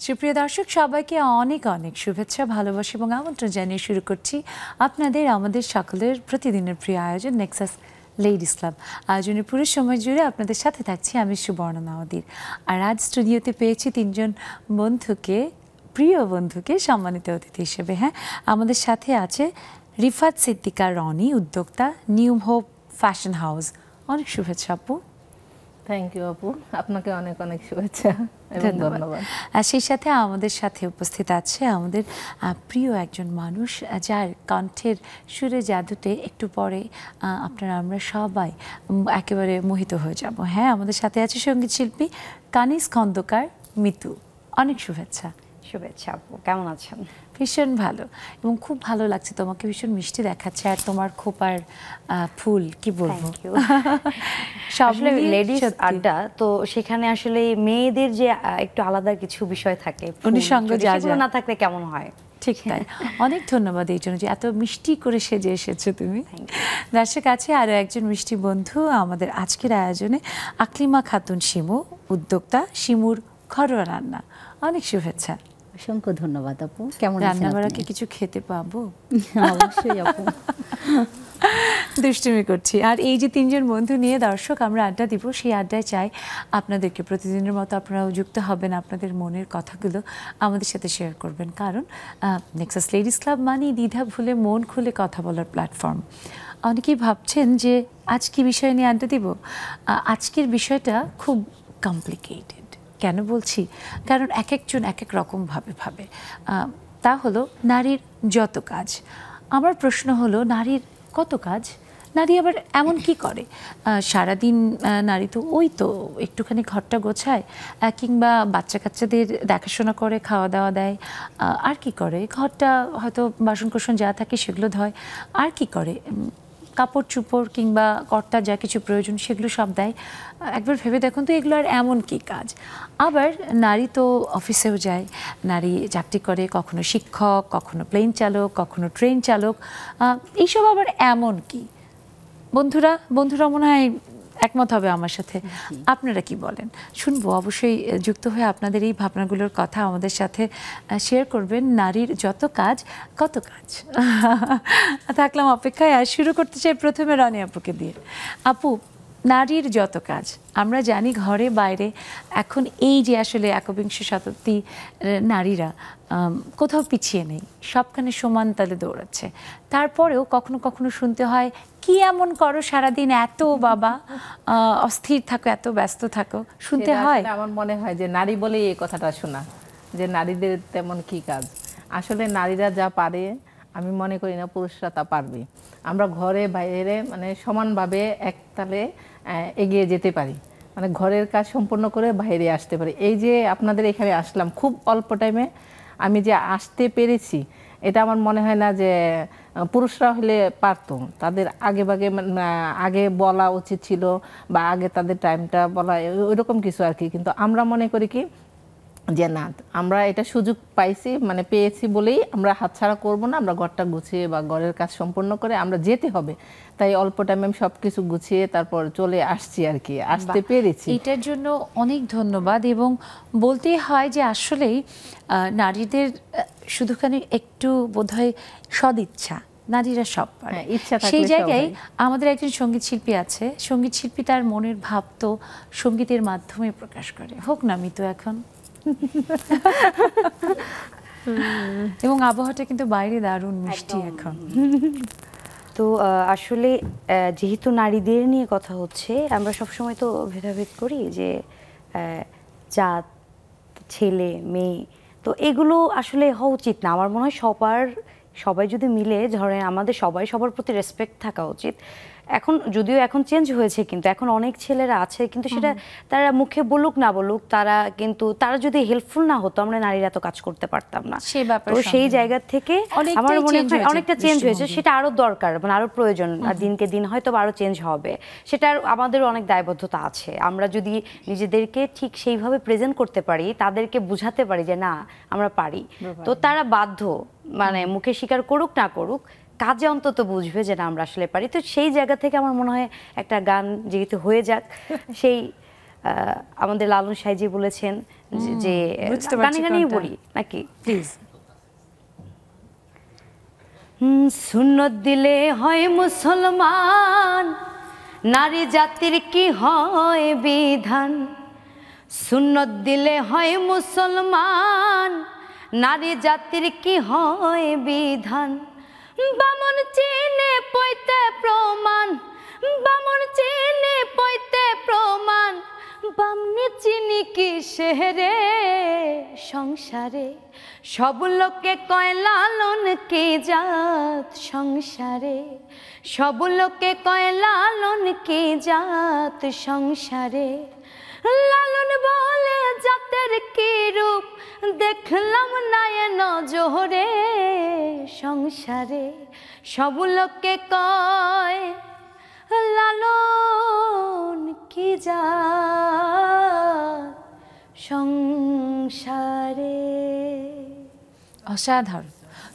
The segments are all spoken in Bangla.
সুপ্রিয় দর্শক সবাইকে অনেক অনেক শুভেচ্ছা ভালোবাসা এবং আমন্ত্রণ জানিয়ে শুরু করছি আমাদের সকলের প্রতিদিনের প্রিয় আয়োজন নেক্সাস লেডিস ক্লাব। আয়োজনের পুরো সময় জুড়ে আপনাদের সাথে থাকছি আমি সুবর্ণা নাওদির। আর আজ স্টুডিওতে পেয়েছি তিনজন প্রিয় বন্ধুকে সম্মানিত অতিথি হিসেবে। হ্যাঁ, আমাদের সাথে আছে রিফাত সিদ্দিকা রনি, উদ্যোক্তা নিউ হোপ ফ্যাশন হাউস। অনেক শুভেচ্ছা আপু। থ্যাংক ইউ আপু, আপনাকে অনেক অনেক শুভেচ্ছা এবং ধন্যবাদ। আর সেই সাথে আমাদের সাথে উপস্থিত আছে আমাদের প্রিয় একজন মানুষ, যার কণ্ঠের সুরে জাদুতে একটু পরে আমরা সবাই একেবারে মোহিত হয়ে যাব। হ্যাঁ, আমাদের সাথে আছে সঙ্গীত শিল্পী কানিজ খন্দকার মিতু। অনেক শুভেচ্ছা। শুভেচ্ছা আপু, কেমন আছেন? ভীষণ ভালো এবং খুব ভালো লাগছে, তোমাকে ভীষণ মিষ্টি দেখাচ্ছে। আর তোমার খোপার ফুল কি বলবো, আসলে লেডিস আড্ডা তো সেখানে আসলে মেয়েদের যে একটু আলাদা কিছু বিষয় থাকে, অনুষঙ্গ যা না থাকলে কেমন হয়। ঠিক তাই। অনেক ধন্যবাদ এই জন্য যে এত মিষ্টি করে সেজে এসেছো তুমি। দর্শক আছে আরও একজন মিষ্টি বন্ধু আমাদের আজকের আয়োজনে, আকলিমা খাতুন শিমু, উদ্যোক্তা শিমুর ঘরোয়া রান্না। অনেক শুভেচ্ছা। অসংখ্য ধন্যবাদ আপু। কেমন রান্না বাড়াকে কিছু খেতে পাবো? অবশ্যই আপু। দুষ্টুমি করছি। আর এই যে তিনজন বন্ধু নিয়ে দর্শক আমরা আড্ডা দিব, সেই আড্ডায় চাই আপনাদেরকে প্রতিদিনের মতো আপনারাও যুক্ত হবেন, আপনাদের মনের কথাগুলো আমাদের সাথে শেয়ার করবেন। কারণ নেক্সাস লেডিস ক্লাব মানে দ্বিধা ভুলে মন খুলে কথা বলার প্ল্যাটফর্ম। অনেকেই ভাবছেন যে আজ কি বিষয় নিয়ে আড্ডা দিব। আজকের বিষয়টা খুব কমপ্লিকেটেড। কেন বলছি? কারণ এক একজন এক এক রকমভাবে ভাবে। তা হলো নারীর যত কাজ। আমার প্রশ্ন হলো, নারীর কত কাজ? নারী আবার এমন কি করে? সারাদিন নারী তো একটুখানি ঘরটা গোছায়, কিংবা বাচ্চা কাচ্চাদের দেখাশোনা করে, খাওয়া দাওয়া দেয়। আর কি করে? ঘরটা হয়তো বাসনকোসন যা থাকে সেগুলো ধয়। আর কি করে? কাপড় চুপড় কিংবা কর্তার যা কিছু প্রয়োজন সেগুলো সব দেয়। একবার ভেবে দেখুন তো, এগুলো আর এমন কি কাজ? আবার নারী তো অফিসেও যায়, নারী চাকরি করে, কখনো শিক্ষক, কখনো প্লেন চালক, কখনো ট্রেন চালক। এইসব আবার এমন কি? বন্ধুরা মনে হয় একমত হবে আমার সাথে। আপনারা কি বলেন? শুনবো অবশ্যই। যুক্ত হয়ে আপনাদের এই ভাবনাগুলোর কথা আমাদের সাথে শেয়ার করবেন। নারীর যত কাজ, কত কাজ। থাকলাম অপেক্ষায়। আর শুরু করতে চাই প্রথমে রনি আপুকে দিয়ে। আপু, নারীর যত কাজ, আমরা জানি ঘরে বাইরে এখন এই যে আসলে একবিংশ শতাব্দী নারীরা কোথাও পিছিয়ে নেই, সবখানে সমান তালে দৌড়াচ্ছে। তারপরেও কখনো কখনো শুনতে হয়, কি এমন করো সারাদিন, এত বাবা অস্থির থাকো, এত ব্যস্ত থাকো, শুনতে হয়। আমার মনে হয় যে নারী বলেই এই কথাটা শোনা, যে নারীদের তেমন কি কাজ। আসলে নারীরা যা পারে আমি মনে করি না পুরুষরা তা পারবে। আমরা ঘরে বাইরে মানে সমানভাবে একতালে এগিয়ে যেতে পারি, মানে ঘরের কাজ সম্পূর্ণ করে বাইরে আসতে পারি। এই যে আপনাদের এখানে আসলাম খুব অল্প টাইমে, আমি যে আসতে পেরেছি, এটা আমার মনে হয় না যে পুরুষরা হলে পারতো। তাদের আগে বলা উচিত ছিল, বা আগে তাদের টাইমটা বলা, ওইরকম কিছু আর কি। কিন্তু আমরা মনে করি কি যে না, আমরা এটা সুযোগ পাইছি, মানে পেয়েছি বলেই আমরা হাতছাড়া করব না। আমরা ঘরটা গুছিয়ে বা ঘরের কাজ সম্পূর্ণ করে আমরা যেতে হবে। তাই অল্প টাইমে আমি সবকিছু গুছিয়ে তারপর চলে আসছি আর কি, আসতে পেরেছি। এটার জন্য অনেক ধন্যবাদ। এবং বলতেই হয় যে আসলেই নারীদের শুধুখানি একটু বোধহয় সদিচ্ছা, নারীরা সব পারে। সেই জায়গায় আমাদের একজন সঙ্গীত শিল্পী আছে, সঙ্গীত শিল্পী তার মনের ভাব তো সঙ্গীতের মাধ্যমে প্রকাশ করে। হোক না মিতু এখন। এবং আবহাওয়াটা কিন্তু বাইরে দারুণ মিষ্টি এখন। তো আসলে যেহেতু নারীদের নিয়ে কথা হচ্ছে, আমরা সবসময় তো ভেদাভেদ করি যে জাত, ছেলে মেয়ে, তো এগুলো আসলে হওয়া উচিত না। আমার মনে হয় সবাই যদি মিলে, ধরেন আমাদের সবার প্রতি রেসপেক্ট থাকা উচিত। যদিও এখন চেঞ্জ হয়েছে, কিন্তু এখন অনেক ছেলেরা আছে, কিন্তু সেটা তারা মুখে বলুক না বলুক, তারা যদি হেল্পফুল না হতো, আমরা নারীরা তো কাজ করতে পারতাম না। তো সেই জায়গা থেকে আমার মনে হয় অনেকটা চেঞ্জ হয়েছে, সেটা আরো দরকার, মানে আরো প্রয়োজন। আর দিনকে দিন হয়তো আরো চেঞ্জ হবে, সেটার আমাদের অনেক দায়বদ্ধতা আছে। আমরা যদি নিজেদেরকে ঠিক সেইভাবে প্রেজেন্ট করতে পারি, তাদেরকে বুঝাতে পারি যে না আমরা পারি, তো তারা বাধ্য, মানে মুখে স্বীকার করুক না করুক, কাজে অন্তত বুঝবে যে না আমরা আসলে পারি। তো সেই জায়গা থেকে আমার মনে হয় একটা গান যেহেতু হয়ে যাক, সেই আমাদের লালন সাইজি বলেছেন, যে বুঝতে পারছি গানে গানেই কোনটা। বলি নাকি? প্লিজ। সুন্নত দিলে হয় মুসলমান, নারী জাতির কি হয় বিধান। সুন্নত দিলে হয় মুসলমান, নারী জাতির কি হয় বিধান। বামন চিনে পইতে প্রমাণ, বামন চিনে পইতে প্রমাণ, বামনি চিনি কি শেহরে সংসারে। সব লোকে কয় লালন কি জাত সংসারে, সব লোকে কয় লালন কি জাত সংসারে। লালন বলে জাতের কি রূপ, দেখলাম না এ নজরে সংসারে। সব লোকে কয় লালন কি জাত সংসারে। অসাধারণ,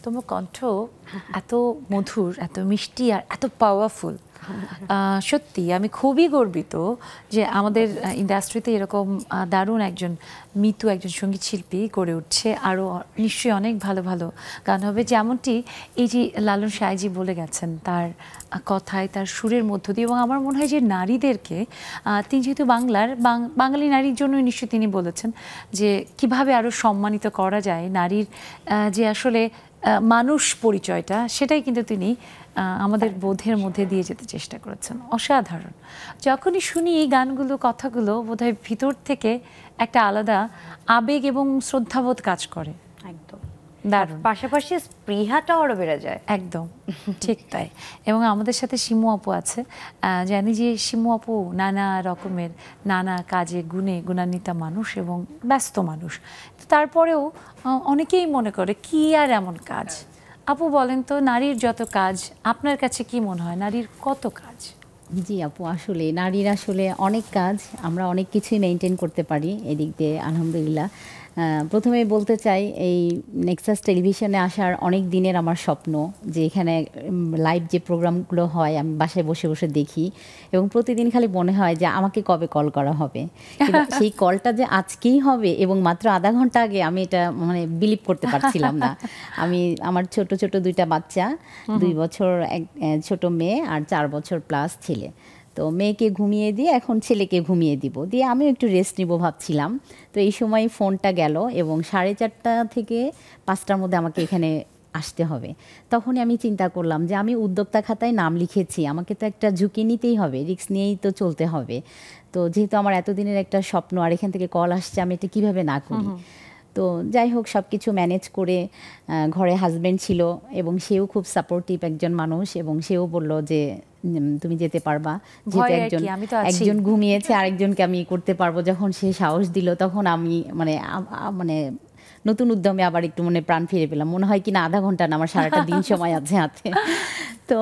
তোমার কণ্ঠ এত মধুর, এত মিষ্টি আর এত পাওয়ারফুল। সত্যি আমি খুবই গর্বিত যে আমাদের ইন্ডাস্ট্রিতে এরকম দারুণ একজন মিতু একজন সঙ্গীত শিল্পী গড়ে উঠছে। আরও নিশ্চয়ই অনেক ভালো ভালো গান হবে, যেমনটি এই যে লালন সাঁইজি বলে গেছেন তার কথায়, তার সুরের মধ্য দিয়ে। এবং আমার মনে হয় যে নারীদেরকে, তিনি যেহেতু বাঙালি নারীর জন্য নিশ্চয়ই তিনি বলেছেন যে কিভাবে আরও সম্মানিত করা যায় নারীর যে আসলে মানুষ পরিচয়টা, সেটাই কিন্তু তিনি আমাদের বোধের মধ্যে দিয়ে যেতে চেষ্টা করেছেন। অসাধারণ। যখনই শুনি এই গানগুলো, কথাগুলো, বোধহয় ভিতর থেকে একটা আলাদা আবেগ এবং শ্রদ্ধাবোধ কাজ করে। একদম দারুণ। পাশাপাশি স্পৃহাটাও আরো বেড়ে যায়। একদম ঠিক তাই। এবং আমাদের সাথে শিমু আপু আছে। জানি যে শিমু আপু নানা রকমের নানা কাজে গুণান্বিতা মানুষ এবং ব্যস্ত মানুষ। তারপরেও অনেকেই মনে করে কি আর এমন কাজ। আপু বলেন তো, নারীর যত কাজ আপনার কাছে কি মনে হয়, নারীর কত কাজ? জি আপু, আসলে নারীর আসলে অনেক কাজ, আমরা অনেক কিছুই মেনটেন করতে পারি এদিক দিয়ে আলহামদুলিল্লাহ। প্রথমেই বলতে চাই, এই নেক্সাস টেলিভিশনে আসার অনেক দিনের আমার স্বপ্ন, যে এখানে লাইভ যে প্রোগ্রামগুলো হয় আমি বাসায় বসে বসে দেখি এবং প্রতিদিন খালি মনে হয় যে আমাকে কবে কল করা হবে। কিন্তু সেই কলটা যে আজকেই হবে এবং মাত্র আধা ঘন্টা আগে, আমি এটা মানে বিলিভ করতে পারছিলাম না। আমার ছোট ছোট দুইটা বাচ্চা, 2 বছর এক ছোট মেয়ে আর 4 বছর প্লাস ছেলে। তো মেয়েকে ঘুমিয়ে দিয়ে এখন ছেলেকে ঘুমিয়ে দিব, দিয়ে আমিও একটু রেস্ট নিব ভাবছিলাম। তো এই সময় ফোনটা গেল এবং 4:30 থেকে 5টার মধ্যে আমাকে এখানে আসতে হবে। তখনই আমি চিন্তা করলাম যে আমি উদ্যোক্তা খাতায় নাম লিখেছি, আমাকে তো একটা ঝুঁকি নিতেই হবে, রিস্ক নিয়েই তো চলতে হবে। তো যেহেতু আমার এতদিনের একটা স্বপ্ন আর এখান থেকে কল আসছে, আমি এটা কীভাবে না করি। তো যাই হোক, সব কিছু ম্যানেজ করে ঘরে হাজব্যান্ড ছিল এবং সেও খুব সাপোর্টিভ একজন মানুষ, এবং সেও বলল যে তুমি যেতে পারবা, যেহেতু একজন ঘুমিয়েছে আরেকজনকে আমি করতে পারবো। যখন সে সাহস দিল তখন আমি মানে নতুন উদ্যমে আবার একটু মনে প্রাণ ফিরে পেলাম। মনে হয় কি না আধা ঘন্টা না, আমার সারাটা দিন সময় আছে হাতে। তো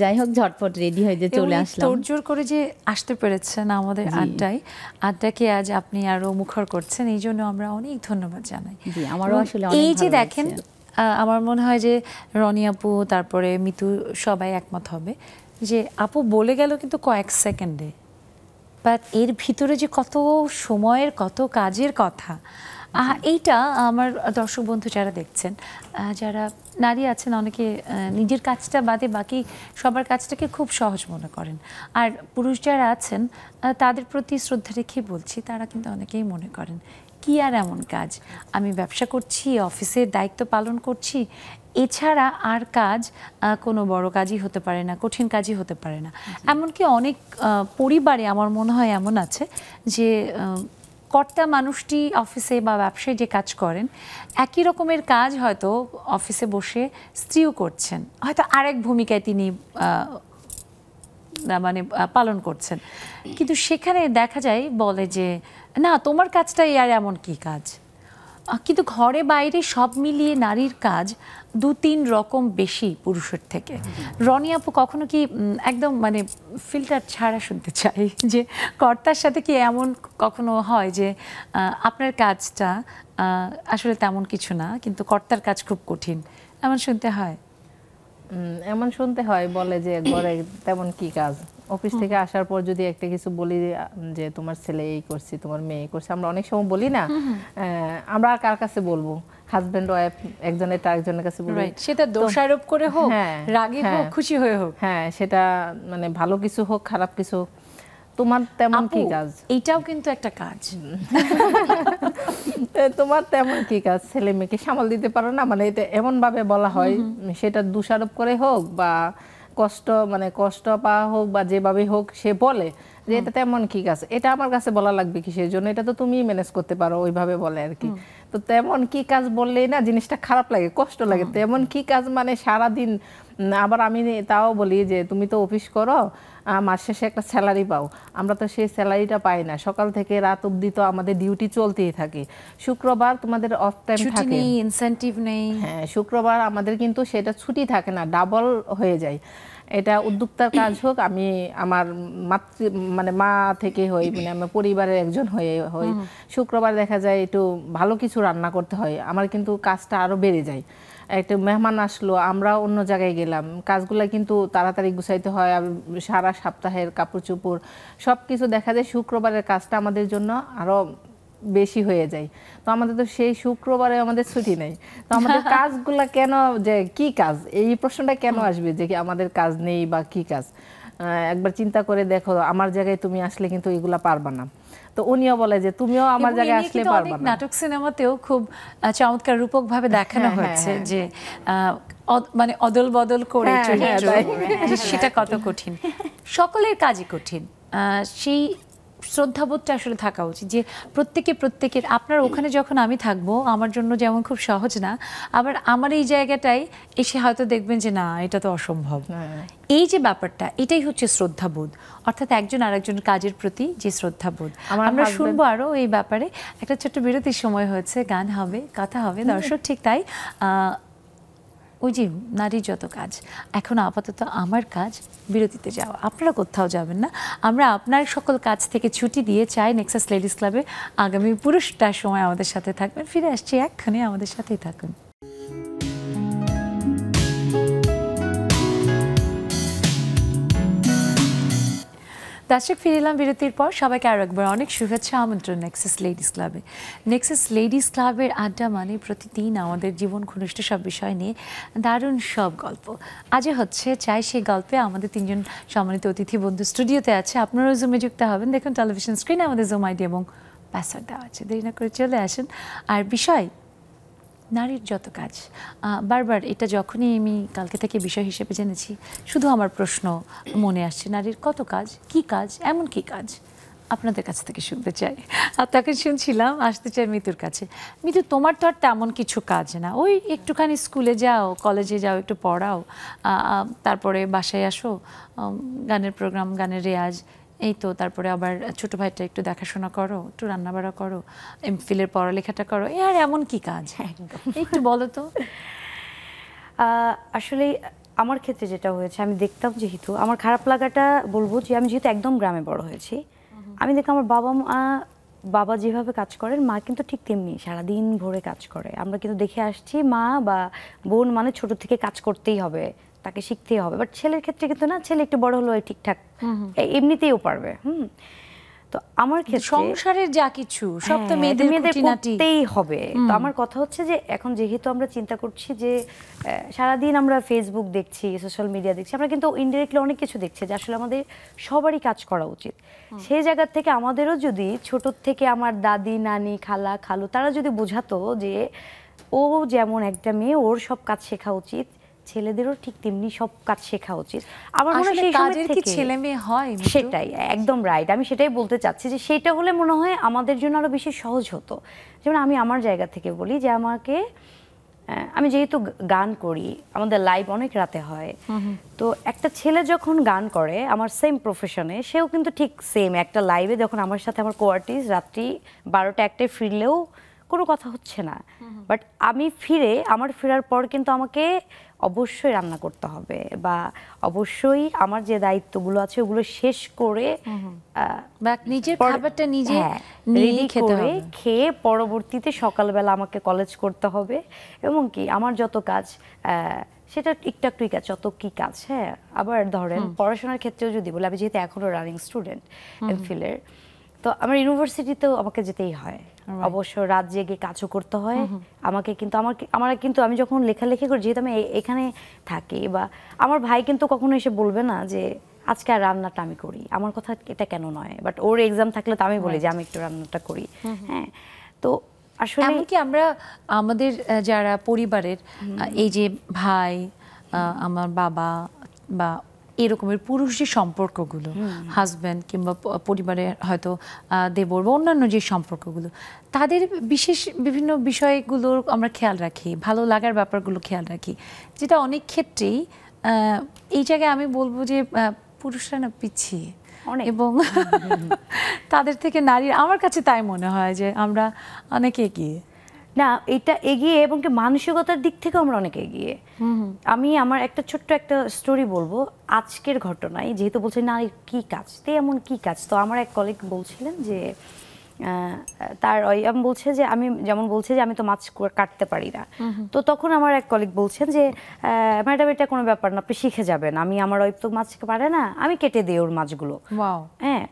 যাই হোক, ঝটপট রেডি হয়ে যে চলে আসলাম। তোড়জোড় করে যে আসতে পেরেছেন আমাদের আড্ডাকে আজ আপনি আরো মুখর করছেন, এই জন্য আমরা অনেক ধন্যবাদ জানাই। জি, আমারও আসলে এই যে দেখেন, আমার মনে হয় যে রনি আপু তারপরে মিতু সবাই একমত হবে যে আপু বলে গেল কিন্তু কয়েক সেকেন্ডে, বাট এর ভিতরে যে কত সময়ের, কত কাজের কথা। এইটা আমার দর্শক বন্ধু যারা দেখছেন, যারা নারী আছেন, অনেকে নিজের কাজটা বাদে বাকি সবার কাজটাকে খুব সহজ মনে করেন। আর পুরুষ যারা আছেন তাদের প্রতি শ্রদ্ধা রেখে বলছি, তারা কিন্তু অনেকেই মনে করেন কি আর এমন কাজ, আমি ব্যবসা করছি, অফিসের দায়িত্ব পালন করছি, এছাড়া আর কাজ কোনো বড় কাজই হতে পারে না, কঠিন কাজই হতে পারে না। এমনকি অনেক পরিবারে আমার মনে হয় এমন আছে যে কর্তা মানুষটি অফিসে বা ব্যবসায় যে কাজ করেন, একই রকমের কাজ হয়তো অফিসে বসে স্ত্রীও করছেন, হয়তো আরেক ভূমিকায় তিনি মানে পালন করছেন, কিন্তু সেখানে দেখা যায় বলে যে না তোমার কাজটাই আর এমন কি কাজ। কিন্তু ঘরে বাইরে সব মিলিয়ে নারীর কাজ 2-3 রকম বেশি পুরুষের থেকে। রনি আপু কখনো কি একদম মানে ফিল্টার ছাড়া শুনতে চাই যে কর্তার সাথে কি এমন কখনো হয় যে আপনার কাজটা আসলে তেমন কিছু না কিন্তু কর্তার কাজ খুব কঠিন, এমন শুনতে হয়? এমন শুনতে হয়, বলে যে ঘরে তেমন কি কাজ, অফিস থেকে আসার পর যদি একটা কিছু বলি যে তোমার ছেলে এই করছে, তোমার মেয়ে করছে, আমরা অনেক সময় বলি না, আমরা কার কাছে বলবো, হাজবেন্ড ওয়াইফ একজনের আরেকজনের কাছে বলি, সেটা দোষারোপ করে হোক, রাগে হোক, খুশি হয়ে হোক, হ্যাঁ সেটা মানে ভালো কিছু হোক খারাপ কিছু হোক, তোমার তেমন কি কাজ, এইটাও কিন্তু একটা কাজ, তোমার তেমন কি কাজ, ছেলে মেয়েকে সামাল দিতে পারো না, মানে এটা এমন ভাবে বলা হয়, সেটা দোষারোপ করে হোক বা কষ্ট পাওয়া হোক বা যেভাবে হোক সে বলে যে এটা তেমন কি কাজ, এটা আমার কাছে বলা লাগবে কিসের জন্য, এটা তো তুমি ম্যানেজ করতে পারো, ওইভাবে বলে আর কি। তো তেমন কি কাজ বললেই না জিনিসটা খারাপ লাগে, কষ্ট লাগে। তেমন কি কাজ মানে সারাদিন, আবার আমি তাও বলি যে তুমি তো অফিস করো, মাস শেষে একটা স্যালারি পাও, আমরা তো সেই স্যালারিটা পাই না, সকাল থেকে রাত অবধি তো আমাদের ডিউটি চলতেই থাকে, শুক্রবার তোমাদের অফ টাইম থাকে, ইনসেনটিভ নেই, হ্যাঁ শুক্রবার আমাদের কিন্তু সেটা ছুটি থাকে না, ডাবল হয়ে যায়। এটা উদ্যোক্তার কাজ হোক, আমি আমার মা থেকে হই, মানে আমার পরিবারের একজন হয়ে হই, শুক্রবার দেখা যায় একটু ভালো কিছু রান্না করতে হয়, আমার কিন্তু কাজটা আরো বেড়ে যায়। একটা মেহমান আসলো, আমরা অন্য জায়গায় গেলাম, কাজগুলো কিন্তু তাড়াতাড়ি গুছাইতে হয়, সারা সপ্তাহের কাপড় চোপড় সব কিছু দেখা যায় শুক্রবারের কাজটা আমাদের জন্য আরো বেশি হয়ে যায়। তো আমাদের তো সেই শুক্রবারে আমাদের ছুটি নেই, তো আমাদের কাজগুলা কেন, যে কি কাজ, এই প্রশ্নটা কেন আসবে যে আমাদের কাজ নেই বা কি কাজ। একবার চিন্তা করে দেখো, আমার জায়গায় তুমি আসলে কিন্তু এগুলা পারবা না, তো উনিও বলে যে তুমিও আমার জায়গায় আসলে পারবা না। নাটক সিনেমাতেও খুব চমৎকার রূপক ভাবে দেখানো হয়েছে যে মানে অদল বদল করে সেটা কত কঠিন, সকলের কাজই কঠিন। সেই শ্রদ্ধাবোধটা আসলে থাকা উচিত যে প্রত্যেকের, আপনার ওখানে যখন আমি থাকবো আমার জন্য যেমন খুব সহজ না, আবার আমার এই জায়গাটায় এসে হয়তো দেখবেন যে না এটা তো অসম্ভব। এই যে ব্যাপারটা, এটাই হচ্ছে শ্রদ্ধাবোধ, অর্থাৎ একজন আরেকজনের কাজের প্রতি যে শ্রদ্ধাবোধ। আমরা শুনবো আরো এই ব্যাপারে, একটা ছোট্ট বিরতির সময় হয়েছে, গান হবে, কথা হবে, দর্শক ঠিক তাই। ওই যে নারীর যত কাজ, এখন আপাতত আমার কাজ বিরতিতে যাওয়া, আপনারা কোথাও যাবেন না, আমরা আপনার সকল কাজ থেকে ছুটি দিয়ে চাই নেক্সাস লেডিস ক্লাবে আগামী পুরোটা সময় আমাদের সাথে থাকবেন। ফিরে আসছি এক্ষুনি, আমাদের সাথেই থাকুন। দর্শক, ফিরে এলাম বিরতির পর। সবাইকে আরও একবার অনেক শুভেচ্ছা, আমন্ত্রণ নেক্সাস লেডিস ক্লাবে। নেক্সাস লেডিস ক্লাবের আড্ডা মানে প্রতিদিন আমাদের জীবন ঘনিষ্ঠ সব বিষয় নিয়ে দারুণ সব গল্প। আজ হচ্ছে চাই সেই গল্পে আমাদের তিনজন সম্মানিত অতিথি বন্ধু স্টুডিওতে আছে, আপনারাও জুমে যুক্ত হবেন। দেখুন টেলিভিশন স্ক্রিনে আমাদের জুম আইডি এবং পাসওয়ার্ড দেওয়া আছে, দেরি না করে চলে আসুন। আর বিষয় নারীর যত কাজ, বারবার এটা যখনই আমি কালকে থেকে বিষয় হিসেবে জেনেছি, শুধু আমার প্রশ্ন মনে আসছে, নারীর কত কাজ, কি কাজ, এমন কি কাজ, আপনাদের কাছ থেকে শুনতে চাই। আর তাকে শুনছিলাম, আসতে চাই মিতুর কাছে। মিতু, তোমার তো আর তেমন কিছু কাজ না, ওই একটুখানি স্কুলে যাও, কলেজে যাও, একটু পড়াও, তারপরে বাসায় আসো, গানের প্রোগ্রাম, গানের রেয়াজ, এই তো, তারপরে আবার ছোট ভাইটা একটু দেখাশোনা করো, একটু রান্নাবাড়া করো, এমফিলের পড়ালেখাটা করো, আর এমন কি কাজ, একটু বলো তো। আসলে আমার ক্ষেত্রে যেটা হয়েছে, আমি দেখতাম, যেহেতু আমার খারাপ লাগাটা বলবো যে আমি যেহেতু একদম গ্রামে বড় হয়েছি, আমি দেখলাম আমার বাবা যেভাবে কাজ করেন, মা কিন্তু ঠিক তেমনি সারাদিন ভোরে কাজ করে। আমরা কিন্তু দেখে আসছি মা বা বোন মানে ছোট থেকে কাজ করতেই হবে, তাকে শিখতেই হবে। বাট ছেলের ক্ষেত্রে কিন্তু না, ছেলে একটু বড় হলো ঠিকঠাক এমনিতেও পারবে। তো আমার ক্ষেত্রে সংসারের যা কিছু সব তো মেয়েদের করতেই হবে। তো আমার কথা হচ্ছে যে এখন যেহেতু আমরা চিন্তা করছি যে সারাদিন আমরা ফেসবুক দেখছি, সোশ্যাল মিডিয়া দেখছি, আমরা কিন্তু ইনডিরেক্টলি অনেক কিছু দেখছি যে আসলে আমাদের সবারই কাজ করা উচিত। সেই জায়গা থেকে আমাদেরও যদি ছোট থেকে আমার দাদি, নানি, খালা, খালু তারা যদি বোঝাতো যে ও যেমন একটা মেয়ে, ওর সব কাজ শেখা উচিত, ছেলেদেরও ঠিক তেমনি সব কাজ শেখা উচিত। আমার মনে হয় সেই সময় থেকে ছেলে মেয়ে হয়, সেটাই একদম রাইট। আমি সেটাই বলতে চাচ্ছি যে সেটা হলে মনে হয় আমাদের জন্য আরো বেশি সহজ হতো। যেমন আমি আমার জায়গা থেকে বলি যে আমি যেহেতু গান করি, আমাদের লাইভ অনেক রাতে হয়, তো একটা ছেলে যখন গান করে আমার সেম প্রফেশনে, সেও কিন্তু ঠিক সেম একটা লাইভে যখন আমার সাথে আমার কো-আর্টিস্ট রাত্রি 12টা 1টায় ফিরলেও কোনো কথা হচ্ছে না, বাট আমি আমার ফেরার পর কিন্তু আমাকে অবশ্যই রান্না করতে হবে, বা অবশ্যই আমার যে দায়িত্বগুলো আছে ওগুলো শেষ করে বা নিজের খাবারটা নিজে রেডি নিয়ে খেতে করে হবে। খেয়ে পরবর্তীতে সকালবেলা আমাকে কলেজ করতে হবে, এবং কি আমার যত কাজ সেটা একটু একটু কাজ, যত কি কাজ। হ্যাঁ, আবার ধরেন পড়াশোনার ক্ষেত্রেও যদি বলি, আমি যেহেতু এখনো রানিং স্টুডেন্ট এমফিলের, তো আমার ইউনিভার্সিটিতেও আমাকে যেতেই হয়, অবশ্য রাত জেগে কাজও করতে হয় আমাকে। কিন্তু আমি যখন লেখালেখি করি, যেহেতু আমি এখানে থাকি, বা আমার ভাই কিন্তু কখনো এসে বলবে না যে আজকে আর রান্নাটা আমি করি, আমার কথা এটা কেন নয়, বাট ওর এক্সাম থাকলে তো আমি বলি যে আমি একটু রান্নাটা করি। হ্যাঁ, তো আসলে এমনকি আমরা আমাদের যারা পরিবারের এই যে ভাই, আমার বাবা বা এরকমের পুরুষ যে সম্পর্কগুলো, হাজব্যান্ড কিংবা পরিবারের হয়তো দেবর বা অন্যান্য যে সম্পর্কগুলো, তাদের বিশেষ বিভিন্ন বিষয়গুলোর আমরা খেয়াল রাখি, ভালো লাগার ব্যাপারগুলো খেয়াল রাখি, যেটা অনেক ক্ষেত্রেই এই জায়গায় আমি বলবো যে পুরুষরা না পিছিয়ে, এবং তাদের থেকে নারী, আমার কাছে তাই মনে হয় যে আমরা অনেক এগিয়ে। না, এটা এগিয়ে, এবং কি মানসিকতার দিক থেকেও আমরা অনেক এগিয়ে। আমি আমার ছোট্ট একটা স্টোরি বলবো আজকের ঘটনায়, যেহেতু বলছে নারীর কি কাজ, এমন কি কাজ। তো আমার এক কলিগ বলছিলেন যে তার আমি বলছে যে যেমন বলছে যে আমি তো মাছ কাটতে পারি না, তো তখন আমার এক কলিগ বলছেন যে ম্যাডাম এটা কোনো ব্যাপার না, আপনি শিখে যাবেন, আমার ওই তো মাছ পারে না, আমি কেটে দিই ওর মাছগুলো। হ্যাঁ,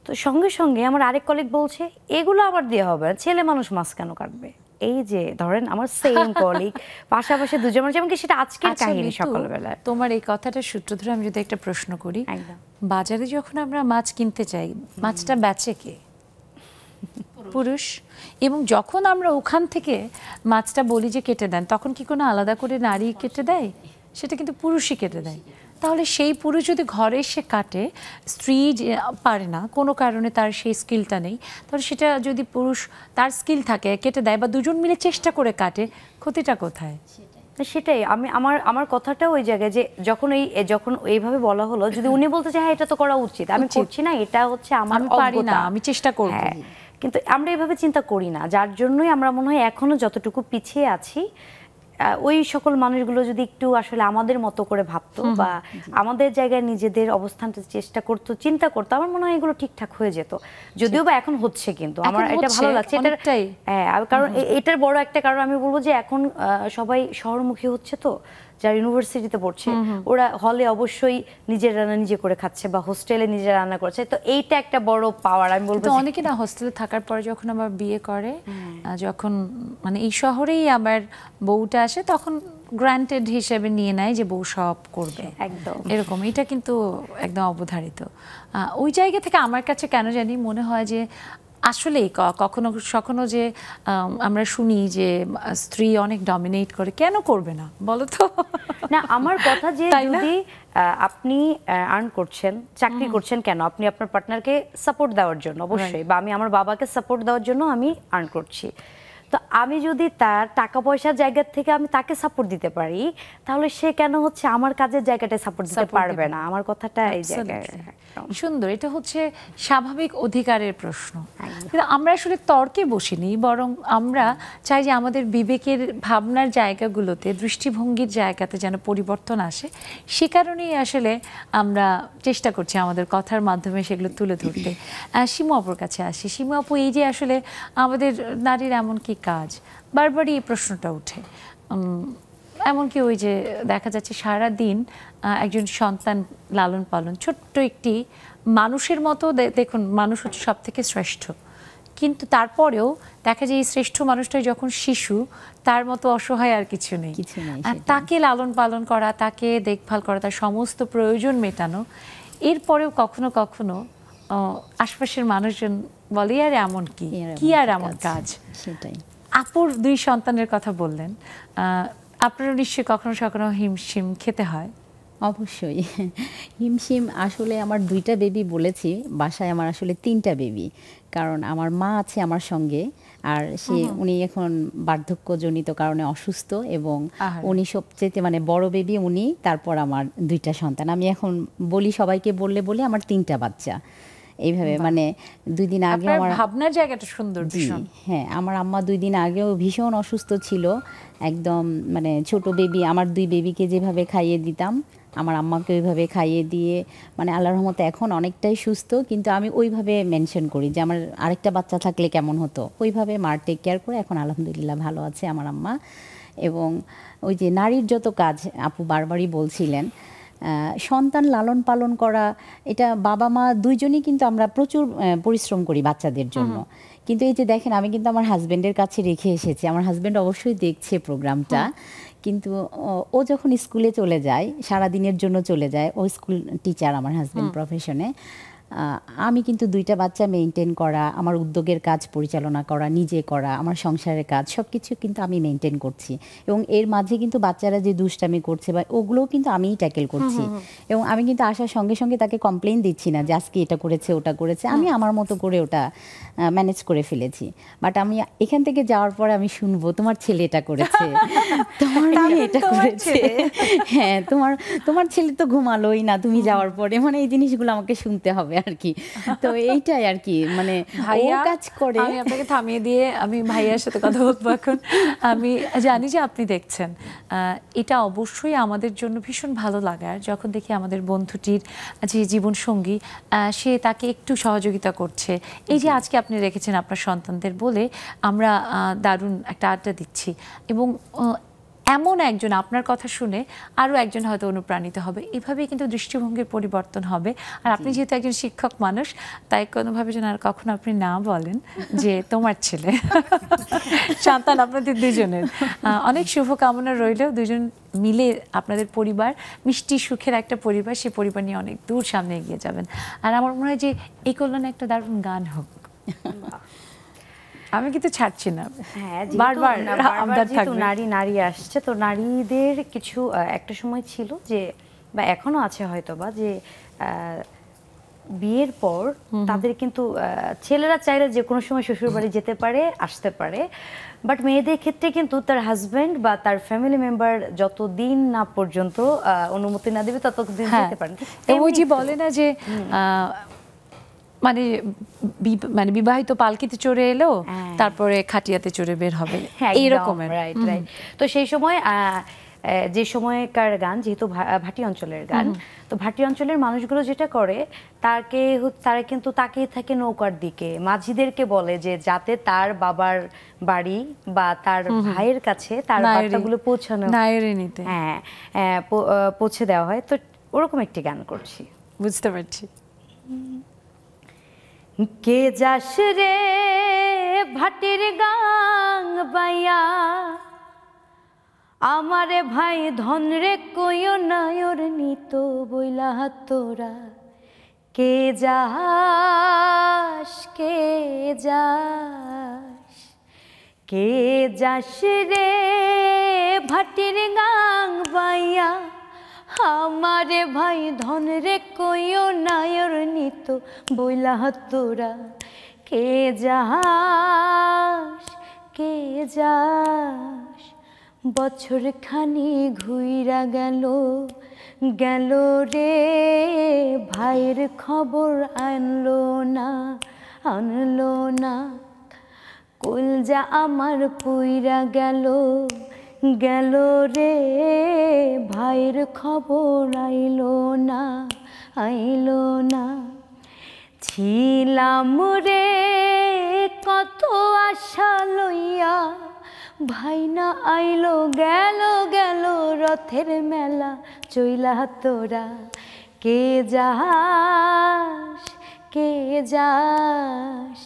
তো সঙ্গে সঙ্গে আমার আরেক কলিগ বলছে এগুলো আমার দিয়ে হবে না, ছেলে মানুষ মাছ কেন কাটবে। এই যে ধরেন আমার সেম কলিগ পাশাপাশি দুজন মানুষ, যেমন কি সেটা আজকের কাহিনী সকালবেলা। তোমার এই কথাটা সূত্র ধরে আমি যদি একটা প্রশ্ন করি, বাজারে যখন আমরা মাছ কিনতে চাই, মাছটা বেচে কে? পুরুষ। এবং যখন আমরা ওখান থেকে মাছটা বলি যে কেটে দেন, তখন কি কোনো আলাদা করে নারী কেটে দেয়? সেটা কিন্তু পুরুষই কেটে দেয়। তাহলে সেই পুরুষ যদি ঘরে এসে কাটে, স্ত্রী পারে না, কোনো কারণে তার সেই স্কিলটা নেই, তাহলে সেটা যদি পুরুষ তার স্কিল থাকে কেটে দেয়, বা দুজন মিলে চেষ্টা করে কাটে, ক্ষতিটা কোথায়? সেটাই আমার কথাটা ওই জায়গায় যে যখন এইভাবে বলা হলো, যদি উনি বলতে চায় হ্যাঁ এটা তো করা উচিত, আমি করছি না, এটা হচ্ছে আমার অজ্ঞতা, আমি চেষ্টা করব, কিন্তু আমরা এইভাবে চিন্তা করি না, যার জন্যই আমরা মনে হয় এখনো যতটুকু পিছিয়ে আছি। ওই সকল মানুষগুলো যদি একটু আসলে আমাদের মতো করে ভাবতো, বা আমাদের জায়গায় নিজেদের অবস্থানটা চেষ্টা করতো, চিন্তা করতো, আমার মনে হয় এগুলো ঠিকঠাক হয়ে যেত। যদিও বা এখন হচ্ছে, কিন্তু আমার এটা ভালো লাগছে এটাই। হ্যাঁ, কারণ এটার বড় একটা কারণ আমি বলবো যে এখন সবাই শহরমুখী হচ্ছে, তো যারা ইউনিভার্সিটিতে পড়ছে ওরা হলে অবশ্যই নিজের রান্না নিজে করে খাচ্ছে, বা হোস্টেলে নিজে রান্না করছে, তো এইটা একটা বড় পাওয়ার আমি বলবো। অনেকে না হোস্টেলে থাকার পরে যখন আমার বিয়ে করে, যখন মানে এই শহরেই আমার বউটা আসে, তখন গ্রান্টেড হিসেবে নিয়ে নেয় যে বউ সব করবে, একদম এরকম। এটা কিন্তু একদম অবধারিত। ওই জায়গা থেকে আমার কাছে কেন জানি মনে হয় যে আসলেই কখনো কখনো যে আমরা শুনি যে স্ত্রী অনেক ডমিনেট করে, কেন করবে না বলো তো? না, আমার কথা যে যদি আপনি আর্ন করছেন, চাকরি করছেন, কেন আপনি আপনার পার্টনারকে সাপোর্ট দেওয়ার জন্য অবশ্যই, বা আমি আমার বাবাকে সাপোর্ট দেওয়ার জন্য আমি আর্ন করছি, তো আমি যদি তার টাকা পয়সার জায়গা থেকে আমি তাকে সাপোর্ট দিতে পারি, তাহলে সে কেন হচ্ছে আমার কাজের জায়গাটায় সাপোর্ট দিতে পারবে না? আমার কথাটা এই জায়গায় সুন্দর। এটা হচ্ছে স্বাভাবিক অধিকারের প্রশ্ন, কিন্তু আমরা আসলে তর্কে বসিনি, বরং আমরা চাই যে আমাদের বিবেকের ভাবনার জায়গাগুলোতে, দৃষ্টিভঙ্গির জায়গাতে যেন পরিবর্তন আসে। সে কারণেই আসলে আমরা চেষ্টা করছি আমাদের কথার মাধ্যমে সেগুলো তুলে ধরতে। সীমা আপুর কাছে আসি। সীমা আপু, এই যে আসলে আমাদের নারীর এমন কি কাজ, বারবারই এই প্রশ্নটা ওঠে, এমনকি ওই যে দেখা যাচ্ছে সারা দিন একজন সন্তান লালন পালন, ছোট্ট একটি মানুষের মতো, দেখুন মানুষ হচ্ছে সব থেকে শ্রেষ্ঠ, কিন্তু তারপরেও দেখা যায় এই শ্রেষ্ঠ মানুষটাই যখন শিশু, তার মতো অসহায় আর কিছু নেই। আর তাকে লালন পালন করা, তাকে দেখভাল করা, তার সমস্ত প্রয়োজন মেটানো, এরপরেও কখনো কখনো আশপাশের মানুষজন বলে আর এমন কি আর এমন কাজ। সেটাই। আপুর 2 সন্তানের কথা বললেন, আপনারা নিশ্চয়ই কখনো কখনো হিমশিম খেতে হয়? অবশ্যই হিমশিম। আসলে আমার 2টা বেবি বলেছি, বাসায় আমার আসলে 3টা বেবি, কারণ আমার মা আছে আমার সঙ্গে, আর উনি এখন বার্ধক্যজনিত কারণে অসুস্থ, এবং উনি সবচেয়ে মানে বড় বেবি উনি, তারপর আমার 2টা সন্তান। আমি এখন বলি সবাইকে বললে আমার 3টা বাচ্চা, এইভাবে মানে 2 দিন আগে আপনার আমার ভাবনার জায়গাটা সুন্দর জি, ভীষণ। হ্যাঁ আমার আম্মা 2 দিন আগেও ভীষণ অসুস্থ ছিল, একদম মানে ছোট বেবি, আমার 2 বেবিকে যেভাবে খাইয়ে দিতাম আমার আম্মাকে ওইভাবে খাইয়ে দিয়ে মানে আল্লাহর রহমতে এখন অনেকটাই সুস্থ, কিন্তু আমি ওইভাবে মেনশন করি যে আমার আরেকটা বাচ্চা থাকলে কেমন হতো, ওইভাবে মার টেক কেয়ার করে এখন আলহামদুলিল্লাহ ভালো আছে আমার আম্মা। এবং ওই যে নারীর যত কাজ আপু বারবারই বলছিলেন, সন্তান লালন পালন করা, এটা বাবা মা দুইজনই কিন্তু আমরা প্রচুর পরিশ্রম করি বাচ্চাদের জন্য। কিন্তু এই যে দেখেন আমি কিন্তু আমার হাজবেন্ডের কাছে রেখে এসেছি, আমার হাজবেন্ড অবশ্যই দেখছে প্রোগ্রামটা, কিন্তু ও যখন স্কুলে চলে যায় সারাদিনের জন্য চলে যায়, ও স্কুল টিচার আমার হাজবেন্ড প্রফেশনে, আমি কিন্তু 2টা বাচ্চা মেনটেন করা, আমার উদ্যোগের কাজ পরিচালনা করা, নিজে করা, আমার সংসারের কাজ সব কিছু কিন্তু আমি মেনটেন করছি। এবং এর মাঝে কিন্তু বাচ্চারা যে দুষ্টামি করছে বা ওগুলোও কিন্তু আমিই ট্যাকেল করছি। এবং আমি কিন্তু আসার সঙ্গে সঙ্গে তাকে কমপ্লেন দিচ্ছি না যে আজকে এটা করেছে ওটা করেছে, আমি আমার মতো করে ওটা ম্যানেজ করে ফেলেছি। বাট আমি এখান থেকে যাওয়ার পরে আমি শুনবো তোমার ছেলে এটা করেছে, তোমার মেয়ে এটা করেছে, হ্যাঁ তোমার ছেলে তো ঘুমালোই না তুমি যাওয়ার পরে, মানে এই জিনিসগুলো আমাকে শুনতে হবে আর কি। তো এইটাই আর কি, মানে ভাইয়া ও কাজ করে। আমি আপনাকে থামিয়ে দিয়ে আমি ভাইয়ার সাথে কথা বলবো এখন। আমি জানি যে আপনি দেখছেন, এটা অবশ্যই আমাদের জন্য ভীষণ ভালো লাগার যখন দেখি আমাদের বন্ধুটির যে জীবন সঙ্গী সে তাকে একটু সহযোগিতা করছে। এই যে আজকে আপনি রেখেছেন আপনার সন্তানদের বলে আমরা দারুণ একটা আড্ডা দিচ্ছি, এবং এমন একজন আপনার কথা শুনে আরও একজন হয়তো অনুপ্রাণিত হবে, এভাবেই কিন্তু দৃষ্টিভঙ্গির পরিবর্তন হবে। আর আপনি যেহেতু একজন শিক্ষক মানুষ, তাই কোনোভাবে যেন আর কখনো আপনি না বলেন যে তোমার ছেলে। সন্তান আপনাদের দুজনের অনেক শুভকামনা রইল, দুজন মিলে আপনাদের পরিবার মিষ্টি সুখের একটা পরিবার, সেই পরিবার নিয়ে অনেক দূর সামনে এগিয়ে যাবেন। আর আমার মনে হয় যে এই কল্যাণে একটা দারুণ গান হোক। আমি কিন্তু ছাড়ছি না, হ্যাঁ বারবার আমদার যেহেতু থাকবে। নারী আসছে, তো নারীদের কিছু একটা সময় ছিল যে, বা এখনো আছে হয়তো বা, যে বিয়ের পর তাদের কিন্তু ছেলেরা চাইলে যে কোনো সময় শ্বশুর বাড়ি যেতে পারে, আসতে পারে, বাট মেয়েদের ক্ষেত্রে কিন্তু তার হাজবেন্ড বা তার ফ্যামিলি মেম্বার যতদিন না পর্যন্ত অনুমতি না দেবে ততদিন যেতে পারে। ওই যে বলে না যে মানে মানে বিবাহিত পালকিতে চড়ে এলো, তারপরে খাটিয়াতে চড়ে বের হবে, এইরকমের। Right right. তো সেই সময় যে সময়কার গান, যেহেতু ভাটি অঞ্চলের গান, তো ভাটি অঞ্চলের মানুষগুলো যেটা করে, তারা কিন্তু তাকিয়ে থাকে নৌকার দিকে, মাঝিদেরকে বলে যে যাতে তার বাবার বাড়ি বা তার ভাইয়ের কাছে তার বার্তাগুলো পৌঁছানো, হ্যাঁ পৌঁছে দেওয়া হয়। তো ওরকম একটি গান করছি, বুঝতে পারছি। কে যাস রে ভাটির গাং বাইয়া, আমারে ভাই ধন রে কইও নায়র নিত বইলা তোরা, কে যাস কে যাস, কে যাস রে ভাটির গাং বাইয়া, আমারে ভাই ধন রে কইও নায়র নিত বইলা তোরা, কে যাস কে যাস। বছর খানি ঘুইরা গেল গেল রে, ভাইয়ের খবর আনলো না আনলো না, কলজা আমার পুইরা গেল গেল রে, ভাইয়ের খবর আইলো না আইলো না। ছিলাম রে কত আশা লইয়া, ভাই না আইলো গেল গেল রথের মেলা চইলা তোরা, কে যাস কে যাস,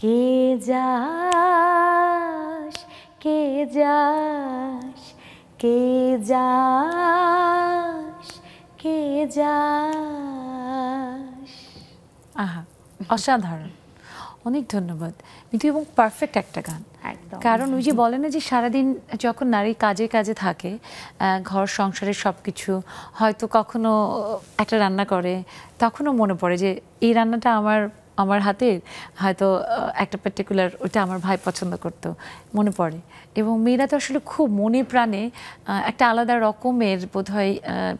কে যাস কে যাস, কে যাস কে যাস। আহা, অসাধারণ, অনেক ধন্যবাদ মিঠু, এবং পারফেক্ট একটা গান। কারণ ওই যে বলে না যে সারাদিন যখন নারী কাজে কাজে থাকে, ঘর সংসারের সব কিছু, হয়তো কখনো একটা রান্না করে, তখনও মনে পড়ে যে এই রান্নাটা আমার আমার হাতের হয়তো একটা পার্টিকুলার ওটা আমার ভাই পছন্দ করতো, মনে পড়ে। এবং মেয়েরা তো আসলে খুব মনে প্রাণে একটা আলাদা রকমের বোধহয়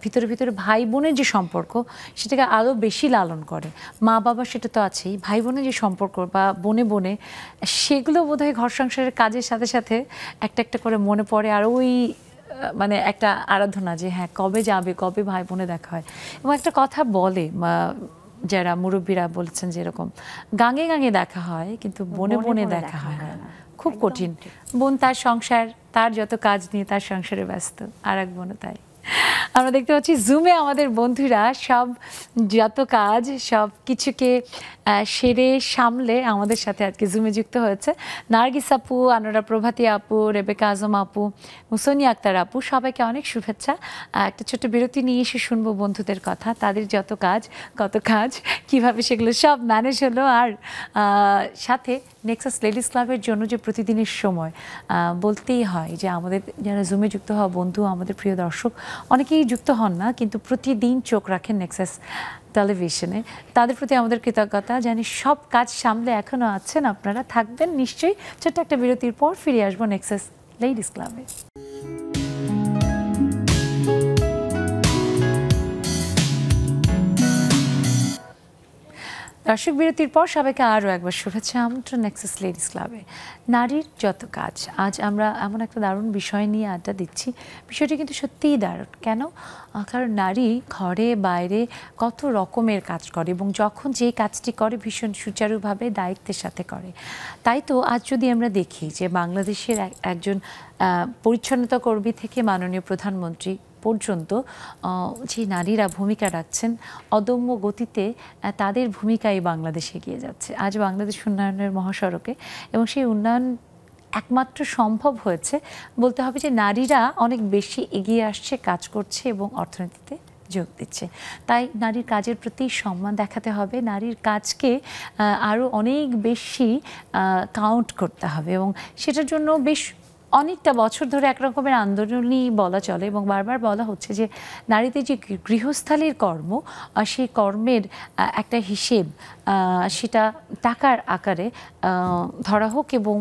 ভিতরে ভিতরে ভাই বোনের যে সম্পর্ক সেটাকে আরও বেশি লালন করে। মা বাবা সেটা তো আছেই, ভাই বোনের যে সম্পর্ক বা বনে বনে সেগুলো বোধহয় ঘর সংসারের কাজের সাথে সাথে একটা একটা করে মনে পড়ে। আর ওই মানে একটা আরাধনা যে হ্যাঁ কবে যাবে, কবে ভাই বোনে দেখা হয়। এবং একটা কথা বলে যারা মুরব্বীরা বলেছেন যে এরকম গাঙে গাঙে দেখা হয় কিন্তু বনে বনে দেখা হয় না, খুব কঠিন। বোন তার সংসার, তার যত কাজ নিয়ে তার সংসারে ব্যস্ত, আর এক বোনও তাই। আমরা দেখতে পাচ্ছি জুমে আমাদের বন্ধুরা সব যত কাজ সব কিছুকে সেরে সামলে আমাদের সাথে আজকে জুমে যুক্ত হয়েছে। নার্গিস আপু, আনোরা প্রভাতী আপু, রেবেকা আজম আপু, মুসনি আক্তার আপু, সবাইকে অনেক শুভেচ্ছা। একটা ছোট্ট বিরতি নিয়ে এসে শুনবো বন্ধুদের কথা, তাদের যত কাজ কত কাজ কিভাবে সেগুলো সব ম্যানেজ হলো। আর সাথে নেক্সাস লেডিস ক্লাবের জন্য যে প্রতিদিনের সময় বলতেই হয় যে আমাদের যারা জুমে যুক্ত হওয়া বন্ধু, আমাদের প্রিয় দর্শক অনেকেই যুক্ত হন না কিন্তু প্রতিদিন চোখ রাখেন নেক্সাস টেলিভিশনে, তাদের প্রতি আমাদের কৃতজ্ঞতা। জানি সব কাজ সামলে এখনও আছেন আপনারা, থাকবেন নিশ্চয়ই। ছোট্ট একটা বিরতির পর ফিরে আসবো নেক্সাস লেডিস ক্লাবে। দর্শক বিরতির পর সবাইকে আরও একবার শুভেচ্ছা, আমন্ত্রণ নেক্সাস লেডিস ক্লাবে। নারীর যত কাজ, আজ আমরা এমন একটা দারুণ বিষয় নিয়ে আড্ডা দিচ্ছি। বিষয়টি কিন্তু সত্যিই দারুণ। কেন? কারণ নারী ঘরে বাইরে কত রকমের কাজ করে এবং যখন যে কাজটি করে ভীষণ সুচারুভাবে দায়িত্বের সাথে করে। তাই তো আজ যদি আমরা দেখি যে বাংলাদেশের একজন পরিচ্ছন্নতা কর্মী থেকে মাননীয় প্রধানমন্ত্রী পর্যন্ত যে নারীরা ভূমিকা রাখছেন অদম্য গতিতে, তাদের ভূমিকায় বাংলাদেশ এগিয়ে যাচ্ছে আজ বাংলাদেশ উন্নয়নের মহাসড়কে। এবং সেই উন্নয়ন একমাত্র সম্ভব হয়েছে বলতে হবে যে নারীরা অনেক বেশি এগিয়ে আসছে, কাজ করছে এবং অর্থনীতিতে যোগ দিচ্ছে। তাই নারীর কাজের প্রতি সম্মান দেখাতে হবে, নারীর কাজকে আরও অনেক বেশি কাউন্ট করতে হবে। এবং সেটার জন্য বেশ অনেকটা বছর ধরে একরকমের আন্দোলনই বলা চলে এবং বারবার বলা হচ্ছে যে নারীদের যে গৃহস্থালির কর্ম, সেই কর্মের একটা হিসেব সেটা টাকার আকারে ধরা হোক এবং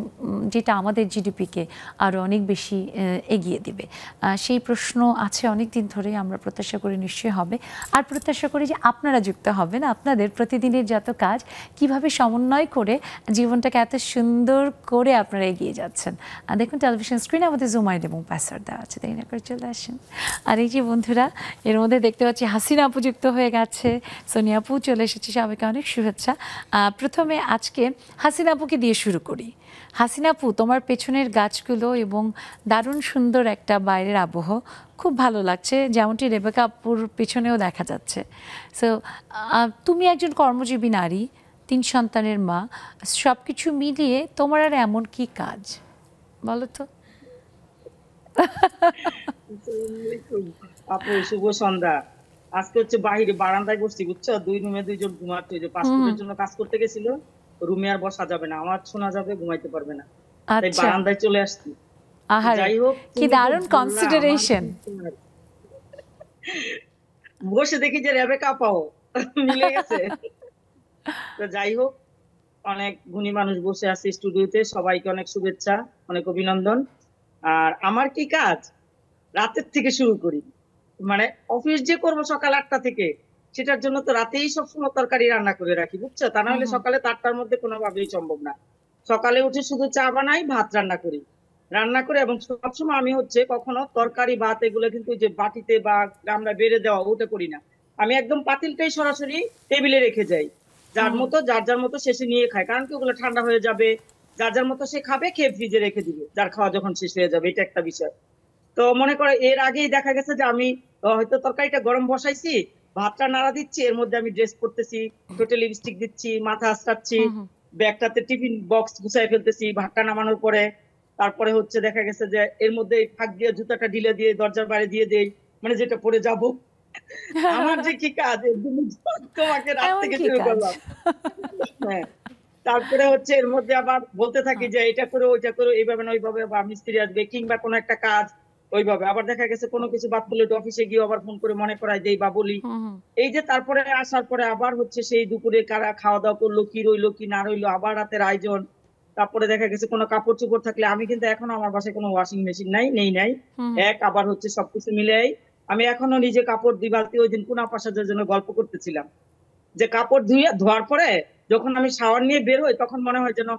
যেটা আমাদের জিডিপিকে আরও অনেক বেশি এগিয়ে দিবে। সেই প্রশ্ন আছে অনেক দিন ধরে, আমরা প্রত্যাশা করি নিশ্চয়ই হবে। আর প্রত্যাশা করি যে আপনারা যুক্ত হবেন, আপনাদের প্রতিদিনের যত কাজ কিভাবে সমন্বয় করে জীবনটাকে এত সুন্দর করে আপনারা এগিয়ে যাচ্ছেন। দেখুন টেলিভিশন স্ক্রিনে আমাদের জুম আইডি এবং পাসওয়ার্ড দেওয়া আছে, তাই না করে চলে আসেন। আর এই যে বন্ধুরা, এর মধ্যে দেখতে পাচ্ছি হাসিনা আপু যুক্ত হয়ে গেছে, সোনিয়া আপু চলে এসেছে, সবাইকে অনেক শুভেচ্ছা। প্রথমে আজকে হাসিনা আপুকে দিয়ে শুরু করি। হাসিনা আপু, তোমার পেছনের গাছগুলো এবং দারুণ সুন্দর একটা বাইরের আবহ খুব ভালো লাগছে, যেমনটি রেবেকা আপুর পেছনেও দেখা যাচ্ছে। সো তুমি একজন কর্মজীবী নারী, 3 সন্তানের মা, সব কিছু মিলিয়ে তোমার আর এমন কি কাজ বলো তো? আপু শুভ সন্ধ্যা। আজকে হচ্ছে বাহিরে বারান্দায় বসছি বুঝছো, 2 রুমে 2 জন ঘুমাচ্ছে। যে পাসপোর্টের জন্য কাজ করতে গেছিল, রুমে আর বসা যাবে না, আমার শোনা যাবে, ঘুমাইতে পারবে না, তাই বারান্দায় চলে আসছি। যাই হোক, কি দারুণ কনসিডারেশন। বসে দেখি যে রেবেকা আপাও মিলে গেছে। তো যাই হোক, অনেক গুণী মানুষ বসে আছে স্টুডিওতে, সবাইকে অনেক শুভেচ্ছা, অনেক অভিনন্দন। আর আমার কি কাজ, রাতের থেকে শুরু করি। মানে অফিস যে করবো সকাল 8টা থেকে, সেটার জন্য তো রাতেই সবসময় তরকারি রান্না করে রাখি বুঝছো, তা না হলে সকালে 8টার মধ্যে কোনোভাবেই সম্ভব না। সকালে উঠে শুধু চা বানাই, ভাত রান্না করি, এবং সবসময় আমি হচ্ছে কখনো তরকারি ভাত এগুলো কিন্তু যে বাটিতে বা আমরা বেড়ে দেওয়া ওটা করি না। আমি একদম পাতিলটাই সরাসরি টেবিলে রেখে যাই, যার যার মতো শেষে নিয়ে খায়, কারণ কি ওগুলো ঠান্ডা হয়ে যাবে, যার যার মতো সে খাবে, খেয়ে ফ্রিজে রেখে দিবে, যার খাওয়া যখন শেষ হয়ে যাবে, এটা একটা বিষয়। তো মনে করে এর আগেই দেখা গেছে যে আমি হয়তো তরকারিটা গরম বসাইছি, ভাতটা নাড়া দিচ্ছি, এর মধ্যে আমি ড্রেস করতেছি, ঠোঁটে লিপস্টিক দিচ্ছি, মাথা আঁচড়াচ্ছি, ব্যাগটাতে টিফিন বক্স গুছাই ফেলতেছি ভাতটা নামানোর পরে। তারপরে হচ্ছে দেখা গেছে যে এর মধ্যে ফাঁক দিয়ে জুতাটা ঢিলে দিয়ে দরজার বাইরে দিয়ে দেই, মানে যেটা পরে যাব। আমার যে কি কাজ, তোমাকে রাত থেকে শুরু করলাম। হ্যাঁ, তারপরে হচ্ছে এর মধ্যে আবার বলতে থাকি যে এটা করো ওইটা করো, এইভাবে না ওইভাবে, বা মিস্ত্রি আসবে কিংবা কোনো একটা কাজ, ওইভাবে আবার দেখা গেছে কোনো কিছু বাদ পড়লে অফিসে গিয়ে আবার ফোন করে মনে করাই দেই বা বলি। এই যে তারপরে আসার পরে আবার হচ্ছে সেই দুপুরে কারা খাওয়া দাওয়া করলো, কি রইলো কি না রইলো, আবার রাতের আয়োজন। তারপরে দেখা গেছে কোনো কাপড় চোপড় থাকলে, আমি কিন্তু এখনো আমার বাসায় কোনো ওয়াশিং মেশিন নাই। আবার হচ্ছে সবকিছু মিলাই আমি এখনো নিজে কাপড় দুই বালতি, ওই দিন কুনা পাশাদের জন্য গল্প করতেছিলাম যে কাপড় ধোয়ার পরে যখন আমি শাওয়ার নিয়ে বের হই তখন মনে হয় যেন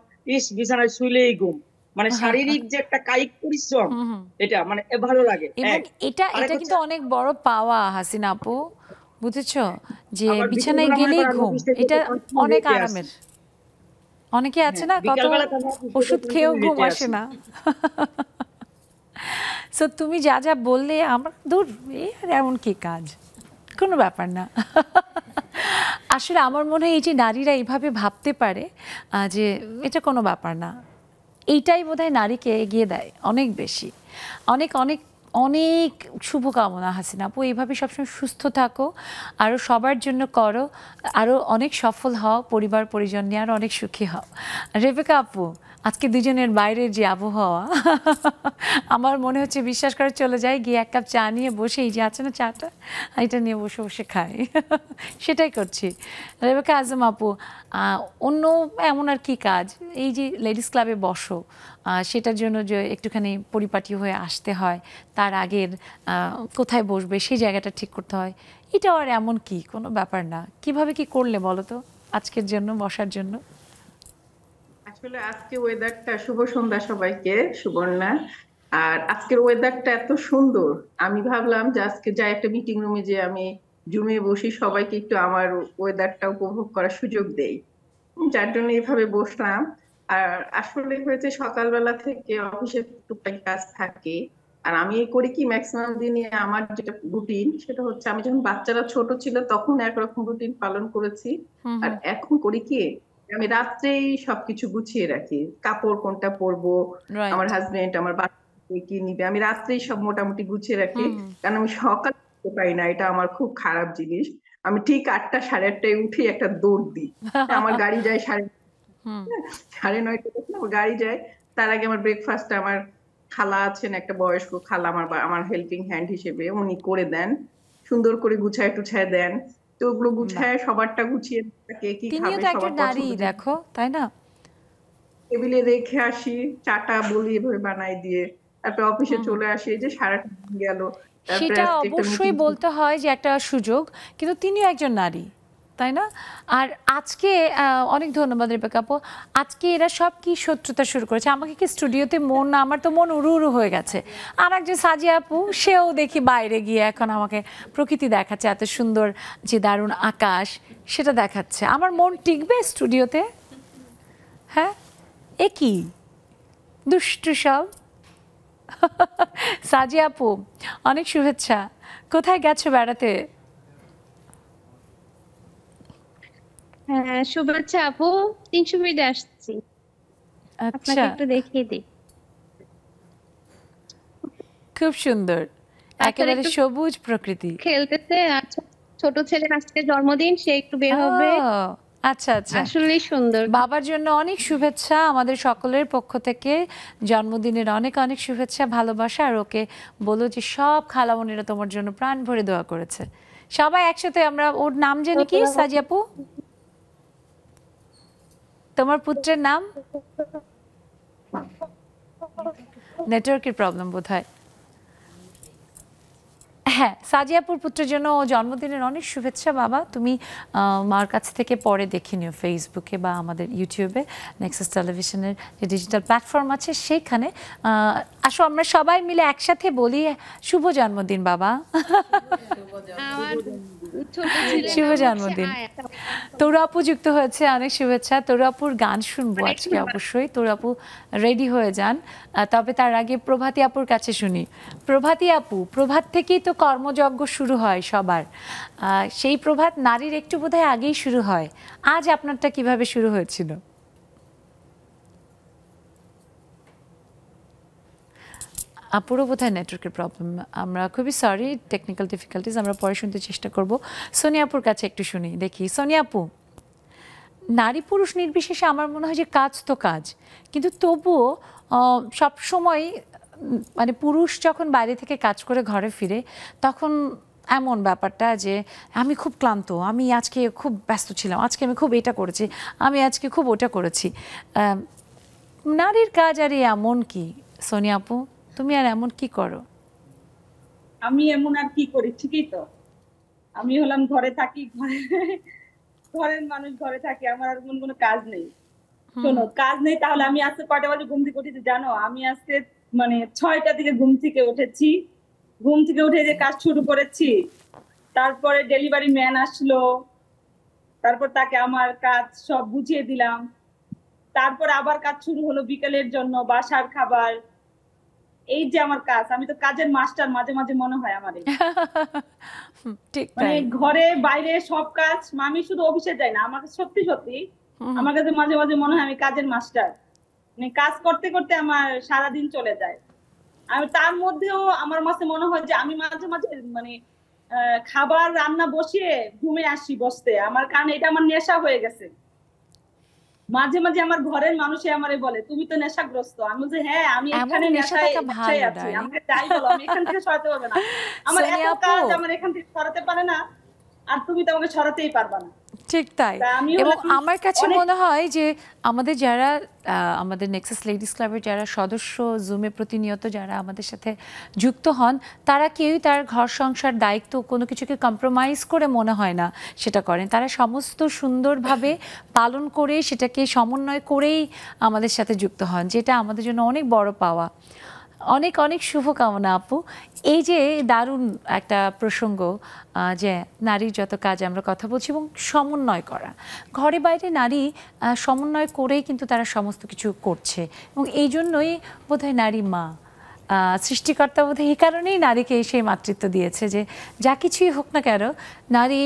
বিছানায় শুইলেই ঘুম, মানে শারীরিক যে একটা কায়িক পরিশ্রম, এটা মানে ভালো লাগে। এবং এটা কিন্তু অনেক বড় পাওয়া হাসিনা আপু, বুঝেছো, যে বিছানায় গেলেই ঘুম, এটা অনেক আরামের। অনেকে আছে না কত ওষুধ খেয়েও ঘুম আসে না। সো তুমি যা যা বললে আমার দূর এমন কি কাজ, কোনো ব্যাপার না। আসলে আমার মনে হয় এই যে নারীরা এইভাবে ভাবতে পারে যে এটা কোনো ব্যাপার না, এইটাই বোধহয় নারীকে এগিয়ে দেয় অনেক বেশি। অনেক অনেক অনেক শুভকামনা হাসিনা আপু, এইভাবে সবসময় সুস্থ থাকো, আরও সবার জন্য করো, আরও অনেক সফল হও, পরিবার পরিজন নিয়ে আরও অনেক সুখী হও। রেবেকা আপু, আজকে দুজনের বাইরের যে আবহাওয়া, আমার মনে হচ্ছে বিশ্বাস করে চলে যাই, গিয়ে এক কাপ চা নিয়ে বসে, এই যে আছে না চাটা, এটা নিয়ে বসে বসে খাই, সেটাই করছি। রেবেকা আজম আপু, অন্য এমন আর কি কাজ, এই যে লেডিস ক্লাবে বসো, সেটার জন্য যে একটুখানি পরিপাটি হয়ে আসতে হয়, তার আগের কোথায় বসবে সেই জায়গাটা ঠিক করতে হয়, এটা আর এমন কি কোনো ব্যাপার না। কিভাবে কি করলে বলো তো আজকের জন্য বসার জন্য? আসলে আজকে ওয়েদারটা, শুভ সন্ধ্যা সবাইকে, সুবর্ণা। আর আজকের ওয়েদারটা এত সুন্দর, আমি ভাবলাম যে আজকে যাই একটা মিটিং রুমে, যে আমি জুমে বসি, সবাইকে একটু আমার ওয়েদারটা উপভোগ করার সুযোগ দেই, যার জন্য এইভাবে বসলাম। আর আসলে হয়েছে সকালবেলা থেকে অফিসে টুকটাক কাজ থাকে, আর আমি করি কি ম্যাক্সিমাম দিনে আমার যেটা রুটিন সেটা হচ্ছে, আমি যখন বাচ্চারা ছোট ছিল তখন একরকম রুটিন পালন করেছি, আর এখন করি কি আমি রাত্রেই সবকিছু গুছিয়ে রাখি, কাপড় কোনটা পরবো, আমার হাজবেন্ড আমার বাচ্চা কি নিবে, আমি রাত্রেই সব মোটামুটি গুছিয়ে রাখি। কারণ আমি সকাল উঠতে পারি না, এটা আমার খুব খারাপ জিনিস। আমি ঠিক 8টা 8:30টায় উঠে একটা দৌড় দিই, আমার গাড়ি যায় 9:30 আমার গাড়ি যায়। তার আগে আমার ব্রেকফাস্টটা আমার খালা আছেন, একটা বয়স্ক খালা, আমার হেল্পিং হ্যান্ড হিসেবে, উনি করে দেন, সুন্দর করে গুছায় টুছায় দেন। তো ওগুলো গুছায় সবারটা গুছিয়ে কে কি খাবে সবার নারী দেখো, তাই না, টেবিলে রেখে আসি, চাটা বলি এভাবে বানাই দিয়ে, তারপর অফিসে চলে আসি, যে সারাটা দিন গেল। সেটা অবশ্যই বলতে হয় যে একটা সুযোগ, কিন্তু তিনিও একজন নারী, তাই না? আর আজকে অনেক ধন্যবাদ রেবেকা আপু। আজকে এরা সব কি শত্রুতা শুরু করেছে, আমাকে কি স্টুডিওতে মন, আমার তো মন উড়ু উড়ু হয়ে গেছে। আর একজন সাজিয়া আপু, সেও দেখি বাইরে গিয়ে এখন আমাকে প্রকৃতি দেখাচ্ছে, এত সুন্দর যে দারুণ আকাশ সেটা দেখাচ্ছে। আমার মন টিকবে স্টুডিওতে? হ্যাঁ, এ কি দুষ্টু সব। সাজিয়া আপু, অনেক শুভেচ্ছা। কোথায় গেছো বেড়াতে? হ্যাঁ, শুভেচ্ছা আপু, 300 মিনিটে আসছি, আপনাকে একটু দেখিয়ে দিই। খুব সুন্দর, একেবারে সবুজ প্রকৃতি। খেলতেছে, আর ছোট ছেলের আজকে জন্মদিন, সে একটু বের হবে। আচ্ছা আচ্ছা, আসলেই সুন্দর। বাবার জন্য অনেক শুভেচ্ছা আমাদের সকলের পক্ষ থেকে, জন্মদিনের অনেক অনেক শুভেচ্ছা, ভালোবাসা। আর ওকে বলো যে সব খালামণিরা তোমার জন্য প্রাণ ভরে দোয়া করেছে। সবাই একসাথে আমরা, ওর নাম জানি কি সাজি আপু, তোমার পুত্রের নাম? নেটওয়ার্কের প্রবলেম বোধহয়। হ্যাঁ, সাজিয়াপুর পুত্রের জন্য জন্মদিনের অনেক শুভেচ্ছা বাবা। তুমি মার কাছ থেকে পরে দেখে নিও ফেসবুকে বা আমাদের ইউটিউবে, নেক্সাস টেলিভিশনের যে ডিজিটাল প্ল্যাটফর্ম আছে সেইখানে। আসো আমরা সবাই মিলে একসাথে বলি শুভ জন্মদিন বাবা, শুভ জন্মদিন। তরু আপু যুক্ত হয়েছে, অনেক শুভেচ্ছা। তরু আপুর গান শুনবো আজকে অবশ্যই। তরু আপু রেডি হয়ে যান, তবে তার আগে প্রভাতী আপুর কাছে শুনি। প্রভাতী আপু, প্রভাত থেকেই তো কর্মযজ্ঞ শুরু হয় সবার, সেই প্রভাত নারীর একটু বোধহয় আগেই শুরু হয়। আজ আপনারটা কিভাবে শুরু হয়েছিল? আপুরও বোধহয় নেটওয়ার্কের প্রবলেম, আমরা খুবই সরি, টেকনিক্যাল ডিফিকাল্টিজ, আমরা পরে শুনতে চেষ্টা করব। সোনিয়া আপুর কাছে একটু শুনি দেখি। সোনিয়া আপু, নারী পুরুষ নির্বিশেষে আমার মনে হয় যে কাজ তো কাজ, কিন্তু তবুও সবসময় মানে পুরুষ যখন বাইরে থেকে কাজ করে ঘরে ফিরে তখন এমন ব্যাপারটা যে আমি খুব ক্লান্ত, আমি আজকে খুব ব্যস্ত ছিলাম, আজকে আমি খুব এটা করেছি, আমি আজকে খুব ওটা করেছি। নারীর কাজ আর এমন কি সোনিয়া আপু, তুমি আর এমন কি করো? আমি এমন আর কি করি, ঠিকই তো, আমি হলাম ঘরে থাকি, ঘরের মানুষ, ঘরে থাকি, আমার আর কোনো কাজ নেই। শোনো, কাজ নেই তাহলে আমি আজকে কয়টা বাজে ঘুম থেকে উঠেছি জানো? আমি আজকে মানে 6টা দিকে ঘুম থেকে উঠেছি, ঘুম থেকে উঠে যে কাজ শুরু করেছি, তারপরে ডেলিভারি ম্যান আসলো, তারপর তাকে আমার কাজ সব বুঝিয়ে দিলাম, তারপর আবার কাজ শুরু হলো বিকেলের জন্য, বাসার খাবার। এই যে আমার কাজ, আমি তো কাজের মাস্টার মাঝে মাঝে মনে হয় আমার। ঠিক মানে ঘরে বাইরে সব কাজ, আমি শুধু অফিসে যাই না, আমাকে সত্যি সত্যি আমার কাছে মাঝে মাঝে মনে হয় আমি কাজের মাস্টার। মানে কাজ করতে করতে আমার সারাদিন চলে যায়। আমি তার মধ্যেও আমার মাঝে মনে হয় যে আমি মাঝে মাঝে মানে খাবার রান্না বসিয়ে ঘুমে আসি বসতে, আমার কারণ এটা আমার নেশা হয়ে গেছে। মাঝে মাঝে আমার ঘরের মানুষে আমারে বলে তুমি তো নেশাগ্রস্ত। আমি বলছি হ্যাঁ, আমি এখানে নেশায় আছি, আমাকে যাই বলো আমি এখান থেকে সরাতে পারবে না। আমার এত কাজ, আমার এখান থেকে সরাতে পারে না, আর তুমি তো আমাকে সরাতেই পারবা না। ঠিক তাই। এবং আমার কাছে মনে হয় যে আমাদের যারা আমাদের নেক্সাস লেডিস ক্লাবের যারা সদস্য, জুমে প্রতিনিয়ত যারা আমাদের সাথে যুক্ত হন, তারা কেউই তার ঘর সংসার দায়িত্ব কোনো কিছুকে কম্প্রোমাইজ করে মনে হয় না সেটা করেন। তারা সমস্ত সুন্দরভাবে পালন করে সেটাকে সমন্বয় করেই আমাদের সাথে যুক্ত হন, যেটা আমাদের জন্য অনেক বড় পাওয়া। অনেক অনেক শুভকামনা আপু। এই যে দারুণ একটা প্রসঙ্গ যে নারীর যত কাজ আমরা কথা বলছি এবং সমন্বয় করা, ঘরে বাইরে নারী সমন্বয় করেই কিন্তু তারা সমস্ত কিছু করছে, এবং এই জন্যই বোধহয় নারী মা। সৃষ্টিকর্তা বোধহয় এই কারণেই নারীকে সেই মাতৃত্ব দিয়েছে যে যা কিছুই হোক না কেন, নারী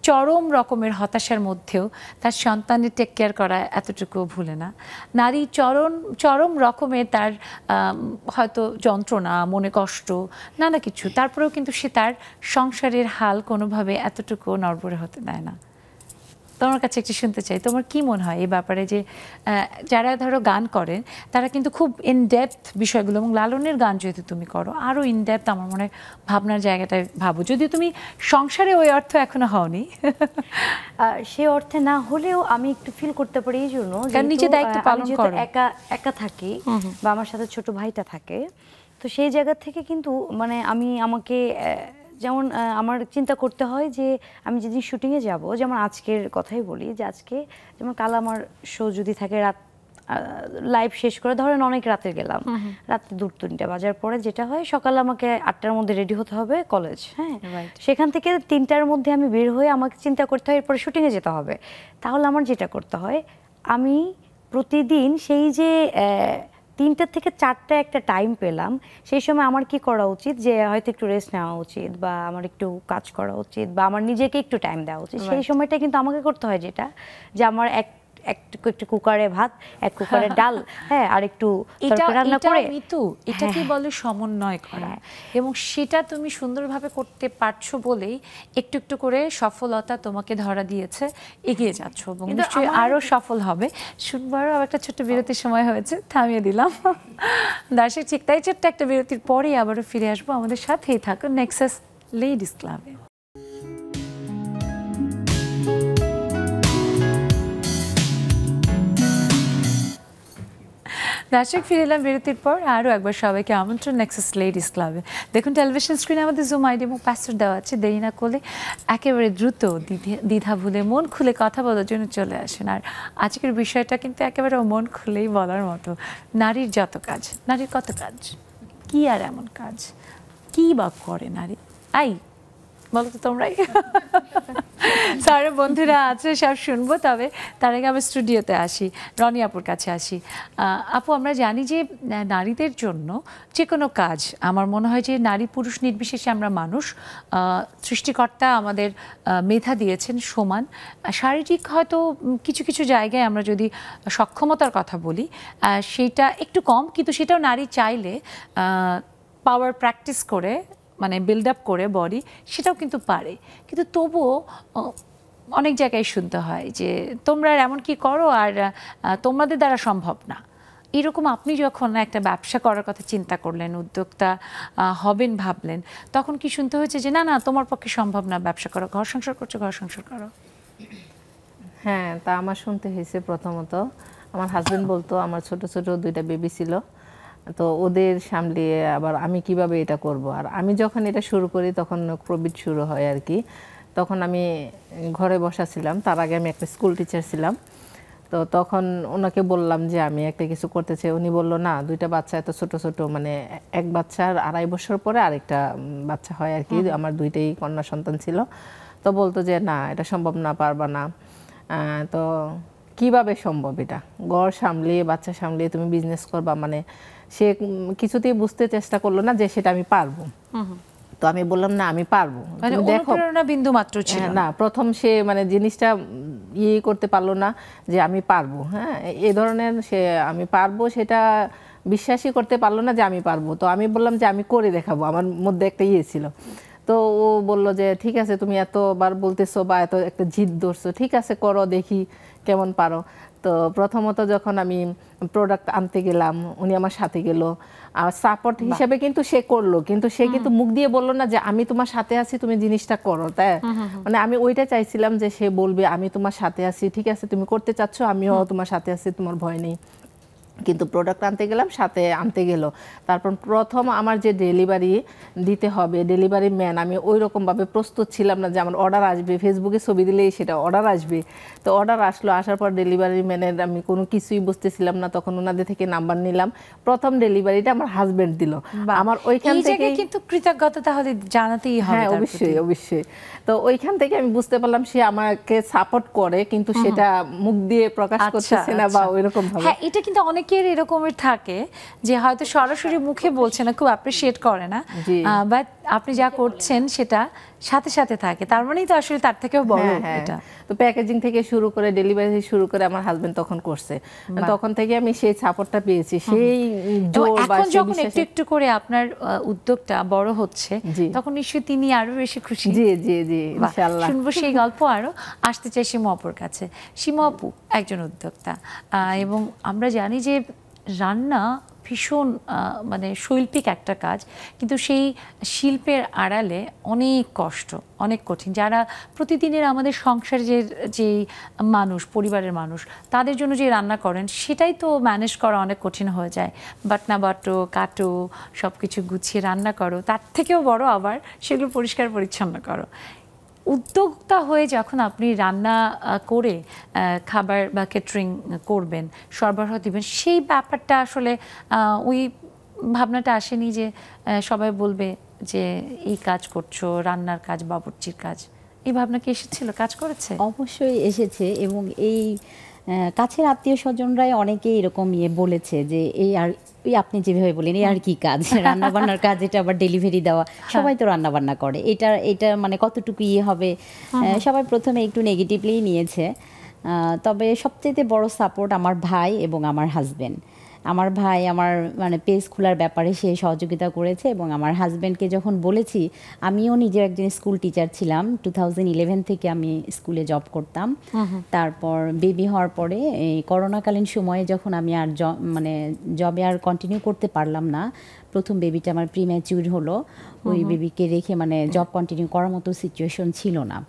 চরম রকমের হতাশার মধ্যেও তার সন্তানের টেক কেয়ার করা এতটুকু ভুলে না। নারী চরম রকমের তার হয়তো যন্ত্রণা, মনে কষ্ট, নানা কিছু, তারপরেও কিন্তু সে তার সংসারের হাল কোনোভাবে এতটুকু নড়বড়ে হতে দেয় না। তোমার কাছে একটু শুনতে চাই, তোমার কি মনে হয় এই ব্যাপারে যে যারা ধরো গান করেন তারা কিন্তু খুব ইনডেপথ বিষয়গুলো, এবং লালনের গান যেহেতু তুমি করো আরও ইনডেপথ আমার মনে হয় ভাবনার জায়গাটায় ভাবো, যদিও তুমি সংসারে ওই অর্থ এখনো হওনি। সে অর্থে না হলেও আমি একটু ফিল করতে পারি এই জন্য নিজে দায়িত্ব পালন করো, একা একা থাকি বা আমার সাথে ছোট ভাইটা থাকে, তো সেই জায়গা থেকে কিন্তু মানে আমাকে যেমন আমার চিন্তা করতে হয় যে আমি যেদিন শুটিংয়ে যাব, যেমন আজকের কথাই বলি, যে আজকে যেমন কাল আমার শো যদি থাকে রাত লাইভ শেষ করে ধরেন অনেক রাতে গেলাম, রাতে 2-3টা বাজার পরে যেটা হয় সকালে আমাকে 8টার মধ্যে রেডি হতে হবে কলেজ, হ্যাঁ, সেখান থেকে 3টার মধ্যে আমি বের হয়ে আমাকে চিন্তা করতে হয় এরপরে শুটিংয়ে যেতে হবে। তাহলে আমার যেটা করতে হয়, আমি প্রতিদিন সেই যে 3টা থেকে 4টা একটা টাইম পেলাম, সেই সময় আমার কি করা উচিত, যে হয়তো একটু রেস্ট নেওয়া উচিত, বা আমার একটু কাজ করা উচিত, বা আমার নিজেকে একটু টাইম দেওয়া উচিত। সেই সময়টা কিন্তু আমাকে করতে হয় যেটা, যে আমার একটু কুকারে ভাত, এক কুকারে ডাল, হ্যাঁ, আর একটু তরকারি রান্না করে, এটাকে বলে সমন্বয় করা, এবং সেটা তুমি সুন্দরভাবে করতে পারছো বলেই একটু একটু করে সফলতা তোমাকে ধরা দিয়েছে, এগিয়ে যাচ্ছ এবং নিশ্চয়ই আরো সফল হবে। শুনবারও একটা ছোট্ট বিরতির সময় হয়েছে, থামিয়ে দিলাম। দর্শক ঠিক তাই, ছোট্ট একটা বিরতির পরেই আবারও ফিরে আসবো, আমাদের সাথেই থাকুন নেক্সাস লেডিস ক্লাবে। দর্শক ফিরে এলাম বিরতির পর, আরও একবার সবাইকে আমন্ত্রণ নেক্সাস লেডিস ক্লাবে। দেখুন টেলিভিশন স্ক্রিনে আমাদের জুম আইডি এবং পাসওয়ার্ড দেওয়া আছে, দেরি না করলে একেবারে দ্রুত দ্বিধা ভুলে মন খুলে কথা বলার জন্য চলে আসেন। আর আজকের বিষয়টা কিন্তু একেবারে মন খুলেই বলার মতো, নারীর যত কাজ, নারীর কত কাজ, কি আর এমন কাজ, কি বা করে নারী, বলো তো তোমরাই। স্যারের বন্ধুরা আছে, সব শুনবো, তবে তার আগে আমি স্টুডিওতে আসি, রনি আপুর কাছে আসি। আপু, আমরা জানি যে নারীদের জন্য যে কোনো কাজ, আমার মনে হয় যে নারী পুরুষ নির্বিশেষে আমরা মানুষ, সৃষ্টিকর্তা আমাদের মেধা দিয়েছেন সমান। শারীরিক হয়তো কিছু কিছু জায়গায় আমরা যদি সক্ষমতার কথা বলি সেটা একটু কম, কিন্তু সেটাও নারী চাইলে পাওয়ার প্র্যাকটিস করে, মানে বিল্ড আপ করে বডি, সেটাও কিন্তু পারে। কিন্তু তবুও অনেক জায়গায় শুনতে হয় যে তোমরা এমন কি করো, আর তোমাদের দ্বারা সম্ভব না, এরকম আপনি যখন একটা ব্যবসা করার কথা চিন্তা করলেন, উদ্যোক্তা হবেন ভাবলেন, তখন কি শুনতে হয়েছে যে না না তোমার পক্ষে সম্ভব না ব্যবসা করা, ঘর সংসার করছো, ঘর সংসার করো? হ্যাঁ, তা আমার শুনতে হয়েছে। প্রথমত আমার হাজবেন্ড বলতো, আমার ছোট ছোট 2টা বেবি ছিল, তো ওদের সামলিয়ে আবার আমি কিভাবে এটা করব। আর আমি যখন এটা শুরু করি তখন কোভিড শুরু হয় আর কি, তখন আমি ঘরে বসা ছিলাম। তার আগে আমি একটা স্কুল টিচার ছিলাম। তো তখন ওনাকে বললাম যে আমি একটা কিছু করতে চাই। উনি বলল না, 2টা বাচ্চা এত ছোট ছোট, মানে এক বাচ্চার 2.5 বছর পরে আরেকটা বাচ্চা হয় আর কি, আমার 2টাই কন্যা সন্তান ছিল। তো বলতো যে না, এটা সম্ভব না, পারবা না। তো কিভাবে সম্ভব এটা, ঘর সামলিয়ে বাচ্চা সামলিয়ে তুমি বিজনেস করবা, মানে সে কিছুতেই বুঝতে চেষ্টা করলো না যে সেটা আমি পারবো। তো আমি বললাম না, আমি পারবো, তুমি দেখো। অনুপ্রেরণা বিন্দু মাত্র ছিল না, প্রথম সে মানে জিনিসটা করতে পারলো না যে আমি পারবো। হ্যাঁ, এই ধরনের সে আমি পারবো সেটা বিশ্বাসই করতে পারলো না যে আমি পারবো। তো আমি বললাম যে আমি করে দেখাবো, আমার মধ্যে একটা ছিল। তো ও বললো যে ঠিক আছে, তুমি এতবার বলতেছো বা এত একটা জিদ ধরছো, ঠিক আছে করো, দেখি কেমন পারো। তো প্রথমত যখন আমি প্রোডাক্ট আনতে গেলাম, উনি আমার সাথে গেল, আর সাপোর্ট হিসেবে কিন্তু সে করলো, কিন্তু সে কিন্তু মুখ দিয়ে বললো না যে আমি তোমার সাথে আছি, তুমি জিনিসটা করো। তাই মানে আমি ওইটা চাইছিলাম যে সে বলবে আমি তোমার সাথে আছি, ঠিক আছে তুমি করতে চাচ্ছ, আমিও তোমার সাথে আছি, তোমার ভয় নেই। কিন্তু প্রোডাক্ট আনতে গেলাম, সাথে আনতে গেল। তারপর প্রথম আমার যে ডেলিভারি দিতে হবে, ডেলিভারি ম্যান, আমি ওই রকমভাবে প্রস্তুত ছিলাম না যে আমার অর্ডার আসবে, ফেসবুকে ছবি দিলেই সেটা অর্ডার আসবে। তো অর্ডার আসলো, আসার পর ডেলিভারি ম্যানের আমি কোনো কিছুই বুঝতেছিলাম না। তখন ওনাদের থেকে নাম্বার নিলাম, প্রথম ডেলিভারিটা আমার হাজবেন্ড দিল। আমার ওইখান থেকে কিন্তু কৃতজ্ঞতা তাহলে জানাতেই হবে। হ্যাঁ, অবশ্যই অবশ্যই। তো ওইখান থেকে আমি বুঝতে পারলাম সে আমাকে সাপোর্ট করে, কিন্তু সেটা মুখ দিয়ে প্রকাশ করতেছে না বা ওইরকম ভাবে। হ্যাঁ, এটা কিন্তু অনেকের এরকমের থাকে যে হয়তো সরাসরি মুখে বলছে না, খুব অ্যাপ্রিশিয়েট করে না, বাট আপনি যা করছেন সেটা সাথে সাথে থাকে, তার মানেই তো আসলে তার থেকেও বড় এটা। তো প্যাকেজিং থেকে শুরু করে ডেলিভারি শুরু করে আমার হাজবেন্ড তখন করছে, তখন থেকে আমি সেই সাপোর্টটা পেয়েছি, সেই জোর বা এখন যখন একটু একটু করে আপনার উদ্যোগটা বড় হচ্ছে, তখন নিশ্চয়ই তিনি আরো বেশি খুশি। জি জি জি, ইনশাআল্লাহ শুনবো সেই গল্প আরো। আসতে চাই সীমা আপুর কাছে। সীমা আপু একজন উদ্যোক্তা, এবং আমরা জানি যে রান্না ভীষণ মানে শৈল্পিক একটা কাজ, কিন্তু সেই শিল্পের আড়ালে অনেক কষ্ট, অনেক কঠিন। যারা প্রতিদিনের আমাদের সংসারের যে মানুষ, পরিবারের মানুষ, তাদের জন্য যে রান্না করেন সেটাই তো ম্যানেজ করা অনেক কঠিন হয়ে যায়। বাটনা বাটো, কাটো, সব কিছু গুছিয়ে রান্না করো, তার থেকেও বড় আবার সেগুলো পরিষ্কার পরিচ্ছন্ন করো। উদ্যোক্তা হয়ে যখন আপনি রান্না করে খাবার বা কেটারিং করবেন, সরবরাহ দিবেন, সেই ব্যাপারটা আসলে ওই ভাবনাটা আসেনি যে সবাই বলবে যে এই কাজ করছো, রান্নার কাজ, বাবুর্চির কাজ, এই ভাবনা কি এসেছিল, কাজ করেছে? অবশ্যই এসেছে, এবং এই কাছের আত্মীয় স্বজনরাই অনেকেই এরকম বলেছে যে এই আর ওই আপনি যেভাবে বলেন এই আর কি কাজ, রান্না বান্নার কাজ, এটা আবার ডেলিভারি দেওয়া, সবাই তো রান্না বান্না করে, এটা মানে কতটুকু হবে। সবাই প্রথমে একটু নেগেটিভলি নিয়েছে, তবে সবচেয়ে বড় সাপোর্ট আমার ভাই এবং আমার হাজবেন্ড। আমার ভাই আমার মানে পেজ খোলার ব্যাপারে সে সহযোগিতা করেছে, এবং আমার হাজব্যান্ডকে যখন বলেছি, আমিও নিজে একজন স্কুল টিচার ছিলাম, 2011 থেকে আমি স্কুলে জব করতাম। তারপর বেবি হওয়ার পরে এই করোনাকালীন সময়ে যখন আমি আর মানে জবে আর কন্টিনিউ করতে পারলাম না, প্রথম বেবিটা আমার প্রিম্যাচিউর হলো, ওই বেবিকে রেখে মানে জব কন্টিনিউ করার মতো সিচুয়েশন ছিল না।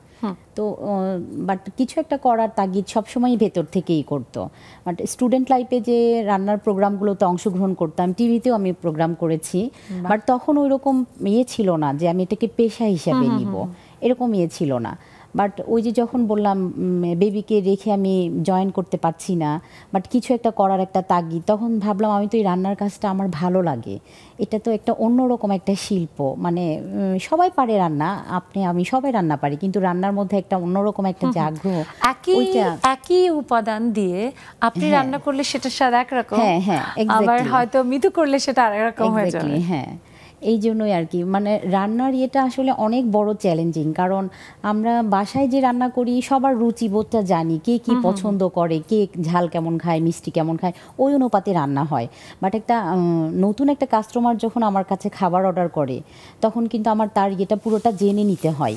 তো বাট কিছু একটা করার তাগিদ সবসময় ভেতর থেকেই করতো। বাট স্টুডেন্ট লাইফে যে রান্নার প্রোগ্রামগুলোতে অংশগ্রহণ করতাম, টিভিতেও আমি প্রোগ্রাম করেছি, বাট তখন ওই রকম ছিল না যে আমি এটাকে পেশা হিসাবে নিব, এরকম ছিল না। বাট ওই যে যখন বললাম বেবিকে রেখে আমি জয়েন করতে পারছি না, বাট কিছু একটা করার একটা তাগিদ, তখন ভাবলাম আমি তো এই রান্নার কাজটা আমার ভালো লাগে, এটা তো একটা অন্যরকম একটা শিল্প, মানে সবাই পারে রান্না, আমি সবাই রান্না পারি, কিন্তু রান্নার মধ্যে একটা অন্যরকম একটা যে আগ্রহ, একই উপাদান দিয়ে আপনি রান্না করলে সেটা স্বাদ একরকম, আবার হয়তো মৃদু করলে সেটা আরেক রকম হয়ে যাবে। হ্যাঁ, এই জন্যই আর কি, মানে রান্নার ইয়েটা আসলে অনেক বড় চ্যালেঞ্জিং, কারণ আমরা বাসায় যে রান্না করি সবার রুচিবোধটা জানি, কে কি পছন্দ করে, কে ঝাল কেমন খায়, মিষ্টি কেমন খায়, ওই অনুপাতে রান্না হয়। বাট একটা নতুন একটা কাস্টমার যখন আমার কাছে খাবার অর্ডার করে, তখন কিন্তু আমার তার ইয়েটা পুরোটা জেনে নিতে হয়,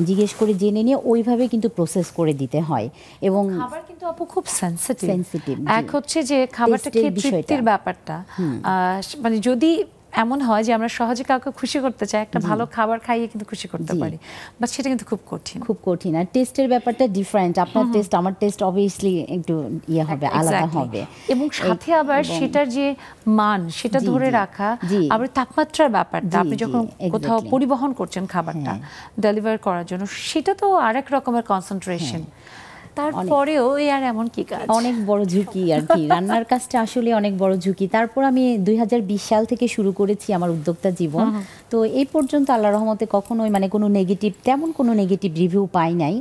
জিজ্ঞেস করে জেনে নিয়ে ওইভাবে কিন্তু প্রসেস করে দিতে হয়। এবং খাবার কিন্তু আপু খুব সেনসিটিভ। সেনসিটিভ এক হচ্ছে যে খাবারটা খেয়ে তৃপ্তির ব্যাপারটা, মানে যদি এমন হয় যে আমরা সহজে কাউকে খুশি করতে চাই, একটা ভালো খাবার খাইয়ে কিন্তু খুশি করতে পারি, বাট সেটা কিন্তু খুব কঠিন, খুব কঠিন। আর টেস্টের ব্যাপারটা ডিফারেন্ট, আপনার টেস্ট আমার টেস্ট অবভিয়াসলি একটু ইয়ে হবে, আলাদা হবে। এবং সাথে আবার সেটার যে মান সেটা ধরে রাখা, আবার তাপমাত্রার ব্যাপারটা, আপনি যখন কোথাও পরিবহন করছেন খাবারটা ডেলিভার করার জন্য, সেটা তো আরেক রকমের কনসেন্ট্রেশন। তারপরেও এই আর এমন কি কাজ, অনেক বড় ঝুঁকি আর কি, রান্নার কাজটা আসলে অনেক বড় ঝুঁকি। তারপর আমি 2020 সাল থেকে শুরু করেছি আমার উদ্যোক্তা জীবন। তো এই পর্যন্ত আল্লাহর রহমতে কখনোই মানে কোনো নেগেটিভ, তেমন কোনো নেগেটিভ রিভিউ পাই নাই।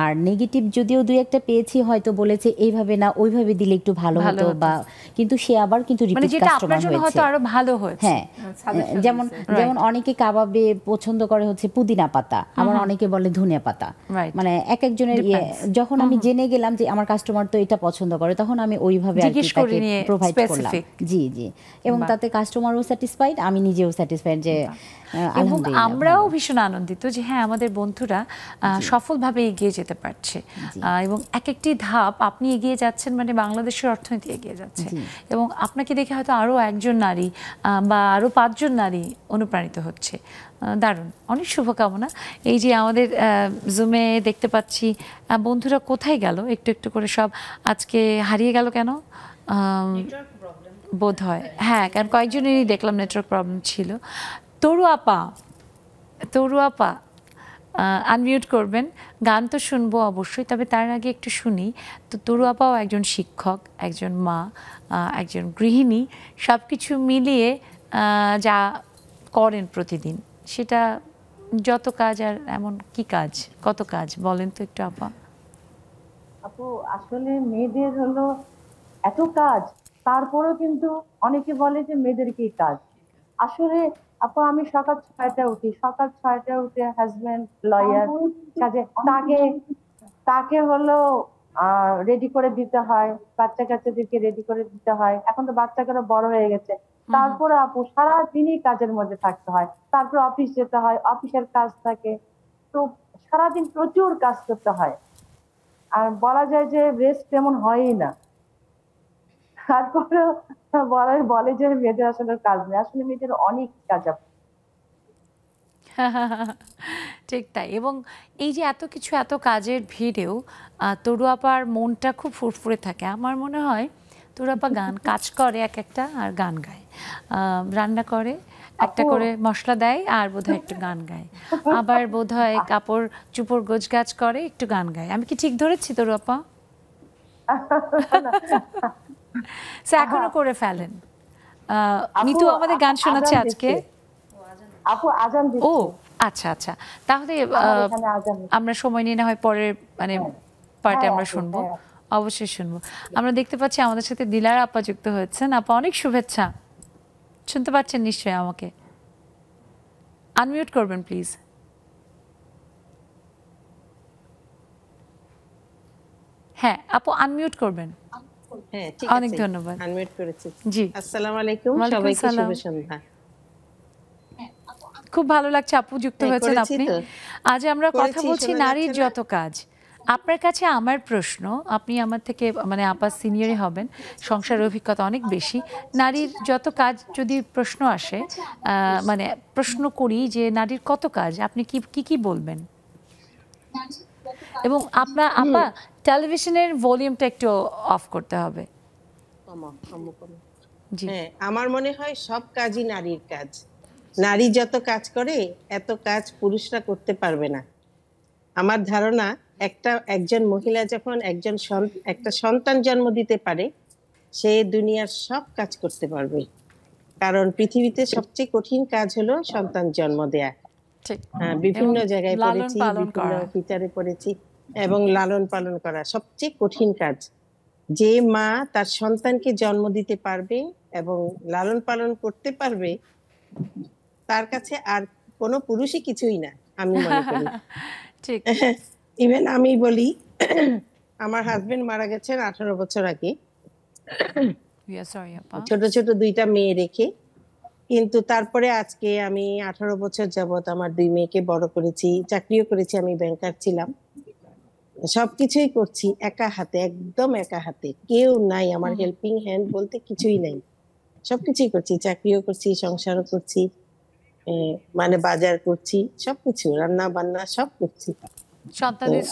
আর নেগেটিভ যদিও দুই একটা পেয়েছি, হয়তো বলেছে এইভাবে না ওইভাবে দিলে একটু ভালো হতো, বা কিন্তু সে আবার কিন্তু রিপিট কাস্টমার হয়েছে, আরো ভালো হয়েছে। হ্যাঁ, যেমন অনেকে কাবাবে পছন্দ করে হচ্ছে পুদিনা পাতা, আবার অনেকে বলে ধনিয়া পাতা, মানে এক একজনের ইয়ে। যখন আমি জেনে গেলাম যে আমার কাস্টমার তো এটা পছন্দ করে, তখন আমি ওইভাবে আর কি তাকে প্রোভাইড করলাম। জি জি, এবং তাতে কাস্টমারও স্যাটিসফাইড, আমি নিজেও স্যাটিসফাইড যে এবং আমরাও ভীষণ আনন্দিত যে হ্যাঁ আমাদের বন্ধুরা সফলভাবে এগিয়ে যেতে পারছে, এবং এক একটি ধাপ আপনি এগিয়ে যাচ্ছেন মানে বাংলাদেশের অর্থনীতি এগিয়ে যাচ্ছে, এবং আপনাকে দেখে হয়তো আরও একজন নারী বা আরও 5 জন নারী অনুপ্রাণিত হচ্ছে। দারুণ, অনেক শুভকামনা। এই যে আমাদের জুমে দেখতে পাচ্ছি বন্ধুরা কোথায় গেল, একটু একটু করে সব আজকে হারিয়ে গেল কেন বোধ হয়। হ্যাঁ, কারণ কয়েকজনেরই দেখলাম নেটওয়ার্ক প্রবলেম ছিল। তরু আপা আনমিউট করবেন, গান তো শুনবো অবশ্যই, তবে তার আগে একটু শুনি। তো তরু আপাও একজন শিক্ষক, একজন মা, একজন গৃহিণী, সব কিছু মিলিয়ে যা করেন প্রতিদিন, সেটা যত কাজ আর এমন কি কাজ, কত কাজ বলেন তো একটু আপা। আপু আসলে মেয়েদের হলো এত কাজ, তারপরেও কিন্তু অনেকে বলে যে মেয়েদের কি কাজ। আসলে আপু আমি সকাল 6টায় উঠি, সকাল 6টায় উঠে হাজবেন্ড লয়ার, কাজে তাকে হলো রেডি করে দিতে হয়, বাচ্চাদেরকে রেডি করে দিতে হয়। এখন তো বাচ্চাগুলো বড় হয়ে গেছে, তারপরে আপু সারাদিনই কাজের মধ্যে থাকতে হয়, তারপর অফিস যেতে হয়, অফিসের কাজ থাকে, তো সারাদিন প্রচুর কাজ করতে হয়, আর বলা যায় যে রেস্ট তেমন হয়ই না। তারপরে বলে যে মেয়েদের আসলে কাজ নেই, আসলে মেয়েদের অনেক কাজ আছে। ঠিক তাই। এবং এই যে এত কিছু, এত কাজের ভিড়েও তরু আপার মনটা খুব ফুরফুরে থাকে। আমার মনে হয় তরু আপা কাজ করে এক একটা, আর গান গায়, রান্না করে একটা করে মশলা দেয়, আর বোধহয় একটু গান গায়, আবার বোধহয় কাপড় চুপড় গোছগাছ করে, একটু গান গায়। আমি কি ঠিক ধরেছি তরু আপা? এখনো করে ফেলেন। মিতু আমাদের গান শোনাচ্ছে আজকে। আপু আজান দিচ্ছে। ও আচ্ছা আচ্ছা, তাহলে আমরা সময় নিয়ে না হয় পরের মানে পার্টে আমরা শুনবো, অবশ্যই শুনবো। আমরা দেখতে পাচ্ছি আমাদের সাথে দিলারা আপা যুক্ত হয়েছেন। আপা অনেক শুভেচ্ছা, শুনতে পাচ্ছেন নিশ্চয়ই আমাকে? আনমিউট করবেন প্লিজ। হ্যাঁ আপু আনমিউট করবেন। হ্যাঁ ঠিক আছে, অনেক ধন্যবাদ, আনমিউট করেছি। জি, আসসালামু আলাইকুম, সবাইকে শুভ সন্ধ্যা। খুব ভালো লাগছে আপু যুক্ত হয়েছেন আপনি। আজ আমরা কথা বলছি নারীর যত কাজ। আপনার কাছে আমার প্রশ্ন, আপনি আমার থেকে মানে আপা সিনিয়রই হবেন, সংসারের অভিজ্ঞতা অনেক বেশি। নারীর যত কাজ যদি প্রশ্ন আসে, মানে প্রশ্ন করি যে নারীর কত কাজ, আপনি কি বলবেন? এবং আপনার আপা টেলিভিশনের ভলিউমটা একটু অফ করতে হবে। হ্যাঁ, আমার মনে হয় সব কাজই নারীর কাজ। নারী যত কাজ করে এত কাজ পুরুষরা করতে পারবে না। আমার ধারণা একজন মহিলা যখন একটা সন্তান জন্ম দিতে পারে, সে দুনিয়ার সব কাজ করতে পারবে। কারণ পৃথিবীতে সবচেয়ে কঠিন কাজ হলো সন্তান জন্ম দেয়া। বিভিন্ন জায়গায় পড়েছি, বিভিন্ন বিচারে পড়েছি, এবং লালন পালন করা সবচেয়ে কঠিন কাজ। যে মা তার সন্তানকে জন্ম দিতে পারবে এবং লালন পালন করতে পারবে, তার কাছে আর কোনো পুরুষই কিছুই না আমি মনে করি। ঠিক। ইভেন আমি বলি আমার হাজবেন্ড মারা গেছেন 18 বছর আগে, ছোট ছোট 2টা মেয়ে রেখে, কিন্তু তারপরে আজকে আমি 18 বছর যাবত আমার 2 মেয়েকে বড় করেছি, চাকরিও করেছি, আমি ব্যাংকার ছিলাম, সবকিছুই করছি একা হাতে, একদম একা হাতে, কেউ নাই আমার হেল্পিং হ্যান্ড বলতে, কিছুই নাই, সবকিছুই করছি, চাকরিও করছি, সংসারও করছি, মানে বাজার করছি, সবকিছু রান্না বান্না সব করছি।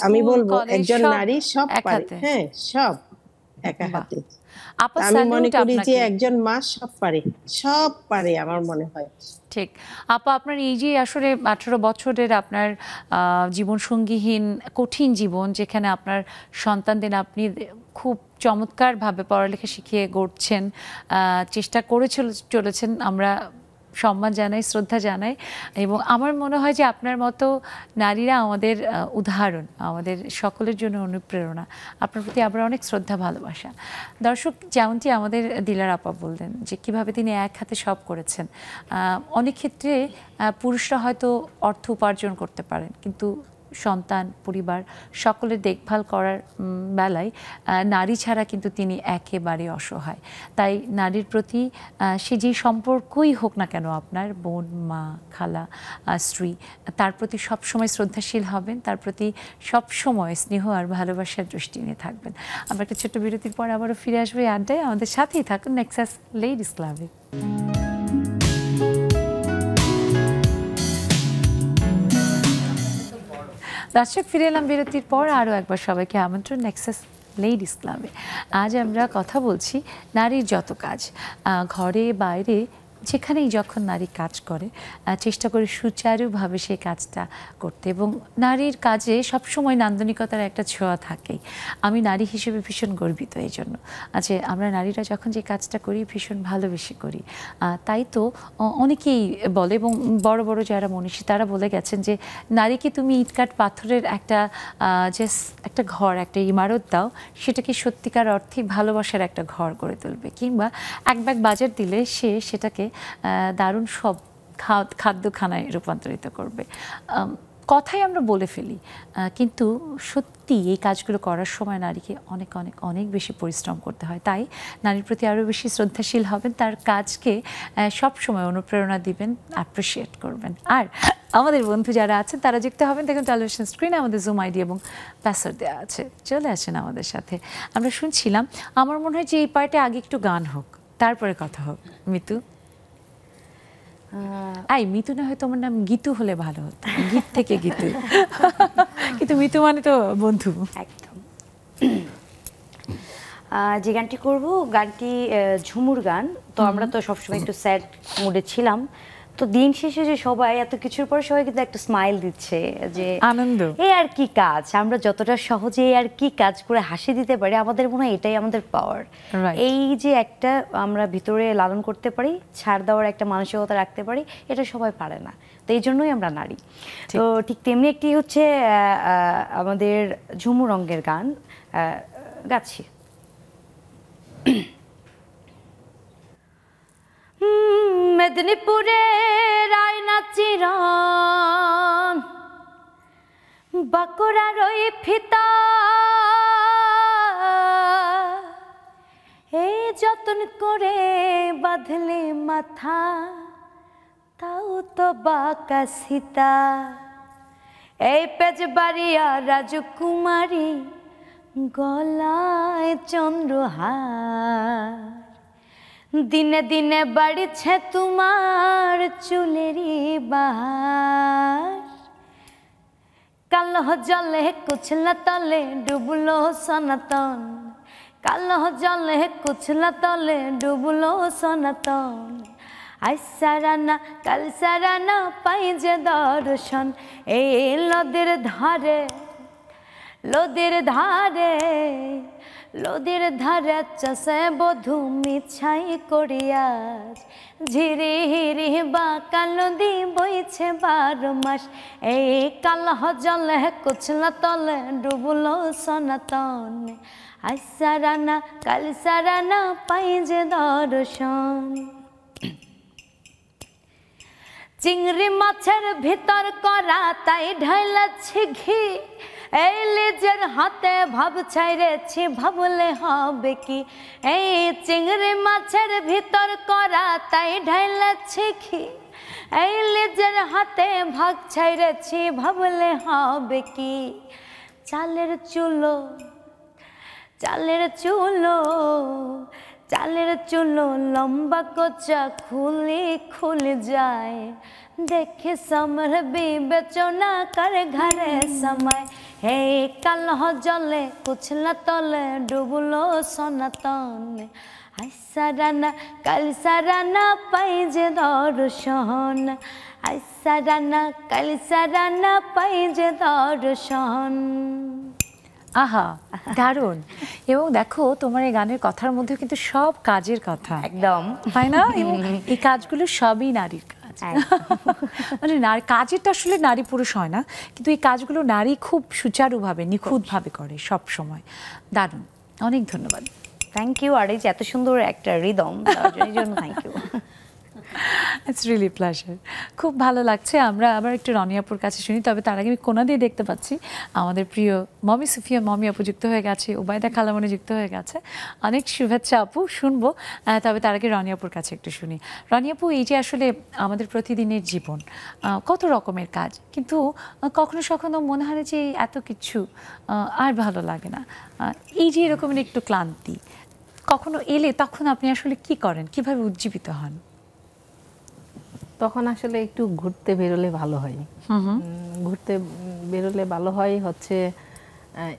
আমি বলবো একজন নারী সব পারে, হ্যাঁ সব একা হাতে। আমি মনে করি যে একজন মা সব পারে, সব পারে আমার মনে হয়। ঠিক আপা, আপনার এই যে আসলে 18 বছরের আপনার জীবন সঙ্গীহীন কঠিন জীবন, যেখানে আপনার সন্তানদের আপনি খুব চমৎকারভাবে পড়ালেখা শিখিয়ে গড়ছেন, চেষ্টা করে চলেছেন, আমরা সম্মান জানাই, শ্রদ্ধা জানাই, এবং আমার মনে হয় যে আপনার মতো নারীরা আমাদের উদাহরণ, আমাদের সকলের জন্য অনুপ্রেরণা। আপনার প্রতি আবার অনেক শ্রদ্ধা, ভালোবাসা। দর্শক, যেমনটি আমাদের দিলার আপা বললেন যে কিভাবে তিনি এক হাতে সব করেছেন। অনেক ক্ষেত্রে পুরুষরা হয়তো অর্থ উপার্জন করতে পারেন, কিন্তু সন্তান, পরিবার সকলের দেখভাল করার বেলায় নারী ছাড়া কিন্তু তিনি একেবারে অসহায়। তাই নারীর প্রতি সে যে সম্পর্কই হোক না কেন, আপনার বোন, মা, খালা, স্ত্রী, তার প্রতি সবসময় শ্রদ্ধাশীল হবেন, তার প্রতি সবসময় স্নেহ আর ভালোবাসার দৃষ্টি নিয়ে থাকবেন। আমরা একটা ছোট্ট বিরতির পর আবারও ফিরে আসবো এই আড্ডায়। আমাদের সাথেই থাকুন নেক্সাস লেডিস ক্লাবে। দর্শক, ফিরে এলাম বিরতির পর। আরও একবার সবাইকে আমন্ত্রণ নেক্সাস লেডিস ক্লাবে। আজ আমরা কথা বলছি নারীর যত কাজ, ঘরে বাইরে যেখানেই যখন নারী কাজ করে চেষ্টা করে সুচারুভাবে সেই কাজটা করতে, এবং নারীর কাজে সবসময় নান্দনিকতার একটা ছোঁয়া থাকেই। আমি নারী হিসেবে ভীষণ গর্বিত এই জন্য। আচ্ছা, আমরা নারীরা যখন যে কাজটা করি ভীষণ ভালোবেসে করি। তাই তো অনেকেই বলে, এবং বড় বড় যারা মনীষী তারা বলে গেছেন যে নারীকে তুমি ইটকাট পাথরের একটা ঘর, একটা ইমারত দাও, সেটাকে সত্যিকার অর্থে ভালোবাসার একটা ঘর গড়ে তুলবে, কিংবা এক ব্যাগ বাজার দিলে সে সেটাকে দারুণ সব খাদ্যখানায় রূপান্তরিত করবে। কথাই আমরা বলে ফেলি, কিন্তু সত্যি এই কাজগুলো করার সময় নারীকে অনেক অনেক অনেক বেশি পরিশ্রম করতে হয়। তাই নারীর প্রতি আরও বেশি শ্রদ্ধাশীল হবেন, তার কাজকে সব সময় অনুপ্রেরণা দিবেন, অ্যাপ্রিসিয়েট করবেন। আর আমাদের বন্ধু যারা আছেন তারা যুক্ত হবেন, দেখুন টেলিভিশন স্ক্রিনে আমাদের জুম আইডি এবং পাসওয়ার্ড দেওয়া আছে, চলে আসেন আমাদের সাথে। আমরা শুনছিলাম, আমার মনে হয় যে এই পার্টে আগে একটু গান হোক, তারপরে কথা হোক। মিতু, মিতু না হয় তোমার নাম গীতু হলে ভালো হতো, গীত থেকে গীতু, কিন্তু মিতু মানে তো বন্ধু। একদম। যে গানটি করব, গানটি ঝুমুর গান। তো আমরা তো সবসময় একটু স্যাড মুডে ছিলাম, তো দিন শেষে যে সবাই এত কিছুর পর সবাই কিন্তু একটা স্মাইল দিচ্ছে, যে আনন্দ, এই আর কি কাজ, আমরা যতটা সহজে আর কি কাজ করে হাসি দিতে পারি, আমাদের মনে হয় এটাই আমাদের পাওয়ার। এই যে একটা আমরা ভিতরে লালন করতে পারি, ছাড় দেওয়ার একটা মানসিকতা রাখতে পারি, এটা সবাই পারে না, তো এই জন্যই আমরা নারী। তো ঠিক তেমনি একটি হচ্ছে আমাদের ঝুমুর রঙের গান গাচ্ছি। মেদিনীপুরে রায়না চিরন বাঁকুড়ার ওই ফিতা, এই যতন করে বাঁধলে মাথা, তাও তো বাঁকা সীতা। এই পেজবাড়িয়া রাজকুমারী গলায় চন্দ্রহার, দিনে দিনে বাড়ছে তোমার চুলেরই বাহার। কালো জলে কুছলা তলে ডুবলো সনাতন, কালো জলে কুছলা তলে ডুবলো সনাতন। আজ সারানা কাল সারানা পাই যে দর্শন, এই লদের ধারে লদের ধারে লদের ধারে চষে বধু মিছাই করিয়ার, ঝিরি হিরি বা কালদি বইছে 12 মাস। এই কালহ জলে কুছলা তলে ডুবলো সনাতন, আজ সারানা কাল সারানা পাই যে দর্শন। চিংড়ি মাছের ভিতর করা তাই ঢাইলাছি ঘি, এই লেজের হাতে ভাব ছাইরেছি ভাবলে হবে কি, এই চিংড়ি মাছের ভিতর করা তাই ঢাইলাছি ঘি, এই লেজের হাতে ভাগ ছাইরেছি ভাবলে হবে কি, চালের চুলো চালের চুলো চালের চুলো লম্বা কোচা খুলি খুলে যায়, দেখে সমর বিবেচনা कर ঘরে সময়, হে কালহ জলে কুছলা তলে ডুবলো সনাতন, আইসা রানা কাল সারানা পাই যে দর্শন, আইসা রানা কাল সারানা পাই যে দর্শন। আহা, দারুণ। এবং দেখো তোমার এই গানের কথার মধ্যে কিন্তু সব কাজের কথা, একদম তাই না? এবং এই কাজগুলো সবই নারীর কাজ। মানে কাজেরটা আসলে নারী পুরুষ হয় না, কিন্তু এই কাজগুলো নারী খুব সুচারুভাবে নিখুঁতভাবে করে সব সময়। দারুণ, অনেক ধন্যবাদ। Thank you. আর এই যে এত সুন্দর একটা রিদম জন্য thank you. It's really pleasure. খুব ভালো লাগছে। আমরা আবার একটু রনি আপুর কাছে শুনি, তবে তার আগে আমি কোনা দিয়ে দেখতে পাচ্ছি আমাদের প্রিয় মমি সুফিয়া মমি আপু যুক্ত হয়ে গেছে, ওবায়দা খালামণি যুক্ত হয়ে গেছে। অনেক শুভেচ্ছা আপু, শুনবো। তবে তার আগে রনি আপুর কাছে একটু শুনি। রনি আপু, এই যে আসলে আমাদের প্রতিদিনের জীবন, কত রকমের কাজ, কিন্তু কখনো কখনো মনে হয় যে এত কিছু আর ভালো লাগে না, এই যে এরকমের একটু ক্লান্তি কখনো এলে তখন আপনি আসলে কি করেন, কিভাবে উজ্জীবিত হন? তখন আসলে একটু ঘুরতে বেরোলে ভালো হয়। ঘুরতে বেরোলে ভালো হয় হচ্ছে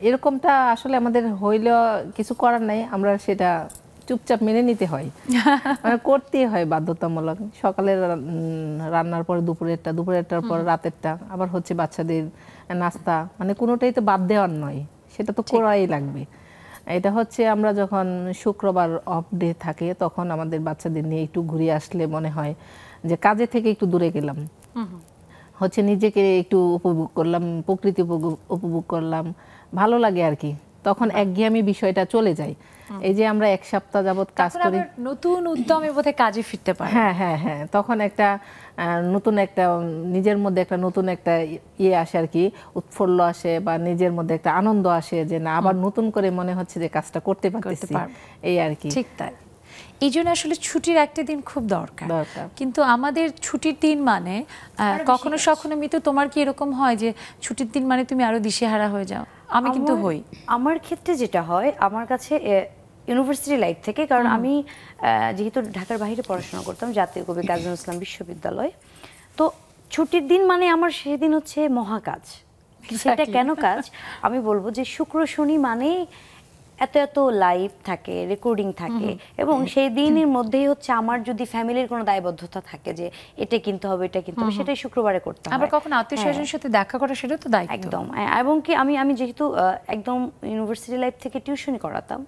এরকমটা আসলে আমাদের হইলেও কিছু করার নাই, আমরা সেটা চুপচাপ মেনে নিতে হয়, মানে করতেই হয় বাধ্যতামূলক। সকালের রান্নার পর দুপুরেরটার পর রাতেরটা, আবার হচ্ছে বাচ্চাদের নাস্তা, মানে কোনোটাই তো বাদ দেওয়ার নয়, সেটা তো করাই লাগবে। এটা হচ্ছে আমরা যখন শুক্রবার অফ ডে থাকে তখন আমাদের বাচ্চাদের নিয়ে একটু ঘুরে আসলে মনে হয় যে কাজে থেকে একটু দূরে গেলাম, হচ্ছে নিজেকে একটু উপভোগ করলাম, প্রকৃতি উপভোগ করলাম, ভালো লাগে আর কি। তখন একঘেয়েমি বিষয়টা চলে যায়। এই যে আমরা 1 সপ্তাহ যাবত কাজ করি, নতুন উদ্যমে বোধহয় কাজে ফিরতে পারি। হ্যাঁ হ্যাঁ হ্যাঁ, তখন একটা নতুন একটা নিজের মধ্যে একটা নতুন একটা ইয়ে আসে আর কি, উৎফুল্ল আসে বা নিজের মধ্যে একটা আনন্দ আসে যে না আবার নতুন করে মনে হচ্ছে যে কাজটা করতে পারতেছি, এই আর কি। ঠিক তাই। এই জন্য আসলে ছুটির একটা দিন খুব দরকার, কিন্তু আমাদের ছুটির দিন মানে কখনো কখনো মিতু, তোমার কি এরকম হয় যে ছুটির দিন মানে তুমি আরো দিশেহারা হয়ে যাও? আমি কিন্তু হই। আমার ক্ষেত্রে যেটা হয়, আমার কাছে ইউনিভার্সিটি লাইফ থেকে, কারণ আমি যেহেতু ঢাকার বাইরে পড়াশোনা করতাম জাতীয় কবি কাজী নজরুল ইসলাম বিশ্ববিদ্যালয়, তো ছুটির দিন মানে আমার সেদিন হচ্ছে মহাকাজ। সেটা কেন কাজ আমি বলবো যে শুক্র শনি মানে এত এত লাইভ থাকে, রেকর্ডিং থাকে, এবং সেই দিনের মধ্যেই হচ্ছে আমার যদি ফ্যামিলির কোনো দায়বদ্ধতা থাকে যে এটা কিনতে হবে এটা কিনতে হবে, সেটাই শুক্রবারে করতে হবে। আবার কখনো আত্মীয়-স্বজনের সাথে দেখা করা, সেটা তো দায়িত্ব। একদম। এবং কি আমি যেহেতু একদম ইউনিভার্সিটি লাইফ থেকে টিউশনি করাতাম,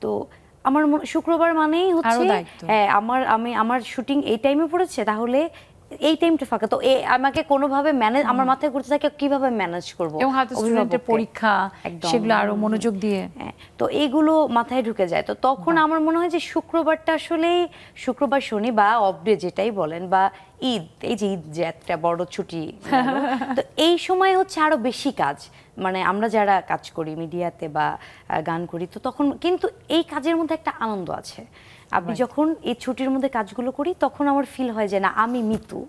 তো আমার শুক্রবার মানেই হচ্ছে আমার শুটিং এই টাইমে পড়েছে, তাহলে এই টাইমটা ফাঁকা, তো আমাকে কোনোভাবে ম্যানেজ, আমার মাথায় ঘুরতে থাকে কিভাবে ম্যানেজ করব, এবং হয়তো স্টুডেন্টের পরীক্ষা, সেগুলো আরো মনোযোগ দিয়ে, তো এইগুলো মাথায় ঢুকে যায়। তো তখন আমার মনে হয় যে শুক্রবারটা আসলে শুক্রবার শনি বা অফ ডে যেটাই বলেন, বা ঈদ, এই যে ঈদ যে একটা বড় ছুটি, তো এই সময় হচ্ছে আরো বেশি কাজ, মানে আমরা যারা কাজ করি মিডিয়াতে বা গান করি, তো তখন কিন্তু এই কাজের মধ্যে একটা আনন্দ আছে। আমি যখন এই ছুটির মধ্যে কাজগুলো করি তখন আমার ফিল হয় যে না আমি মিতু,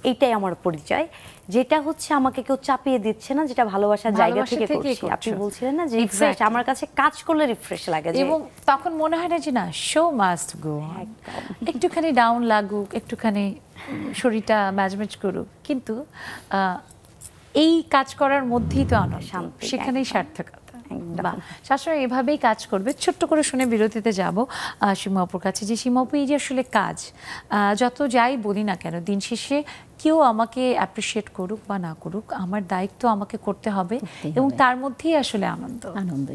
এইটাই আমার পরিচয়, যেটা হচ্ছে আমাকে কেউ চাপিয়ে দিচ্ছে না, যেটা ভালোবাসার জায়গা থেকে করছি। আপনি বলছিলেন না যে রিফ্রেশ, আমার কাছে কাজ করলে রিফ্রেশ লাগে, এবং তখন মনে হয় না যে না শো মাস্ট গো, একটুখানি ডাউন লাগুক, একটুখানি শরীরটা ম্যাজমেজ করুক, কিন্তু এই কাজ করার মধ্যেই তো আনন্দ, সেখানেই সার্থকতা। শাশুড়ি এভাবেই কাজ করবে। ছোট্ট করে শুনে বিরতিতে যাব সীমা আপুর কাছে, যে সীমা আপু এই যে আসলে কাজ যত যাই বলি না কেন, দিন শেষে কেউ আমাকে অ্যাপ্রিসিয়েট করুক বা না করুক, আমার দায়িত্ব আমাকে করতে হবে, এবং তার মধ্যেই আসলে আনন্দ।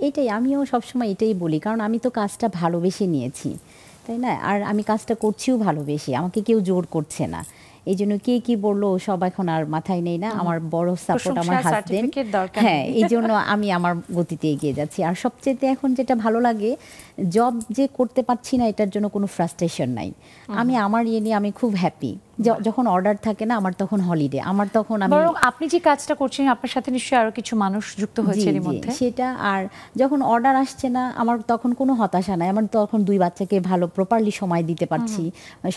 এটাই আমিও সবসময় এটাই বলি, কারণ আমি তো কাজটা ভালোবেসে নিয়েছি, তাই না? আর আমি কাজটা করছিও ভালোবেসে, আমাকে কেউ জোর করছে না। এই জন্য কে কি বললো সব এখন আর মাথায় নেই না, আমার বড় সাপোর্ট আমার হাজবেন্ড, হ্যাঁ, এই জন্য আমি আমার গতিতে এগিয়ে যাচ্ছি। আর সবচেয়ে এখন যেটা ভালো লাগে জব যে করতে পারছি না এটার জন্য কোনো ফ্রাস্ট্রেশন নাই। আমি আমার ইয়ে নিয়ে আমি খুব হ্যাপি। যখন অর্ডার থাকে না আমার তখন হলিডে, আমার তখন আমি বরং আপনি যে কাজটা করছেন আপনার সাথে নিশ্চয়ই আরো কিছু মানুষ যুক্ত হয়েছে এর মধ্যে সেটা। আর যখন অর্ডার আসছে না আমার তখন কোনো হতাশা নাই, আমার তখন 2 বাচ্চাকে ভালো প্রপারলি সময় দিতে পারছি,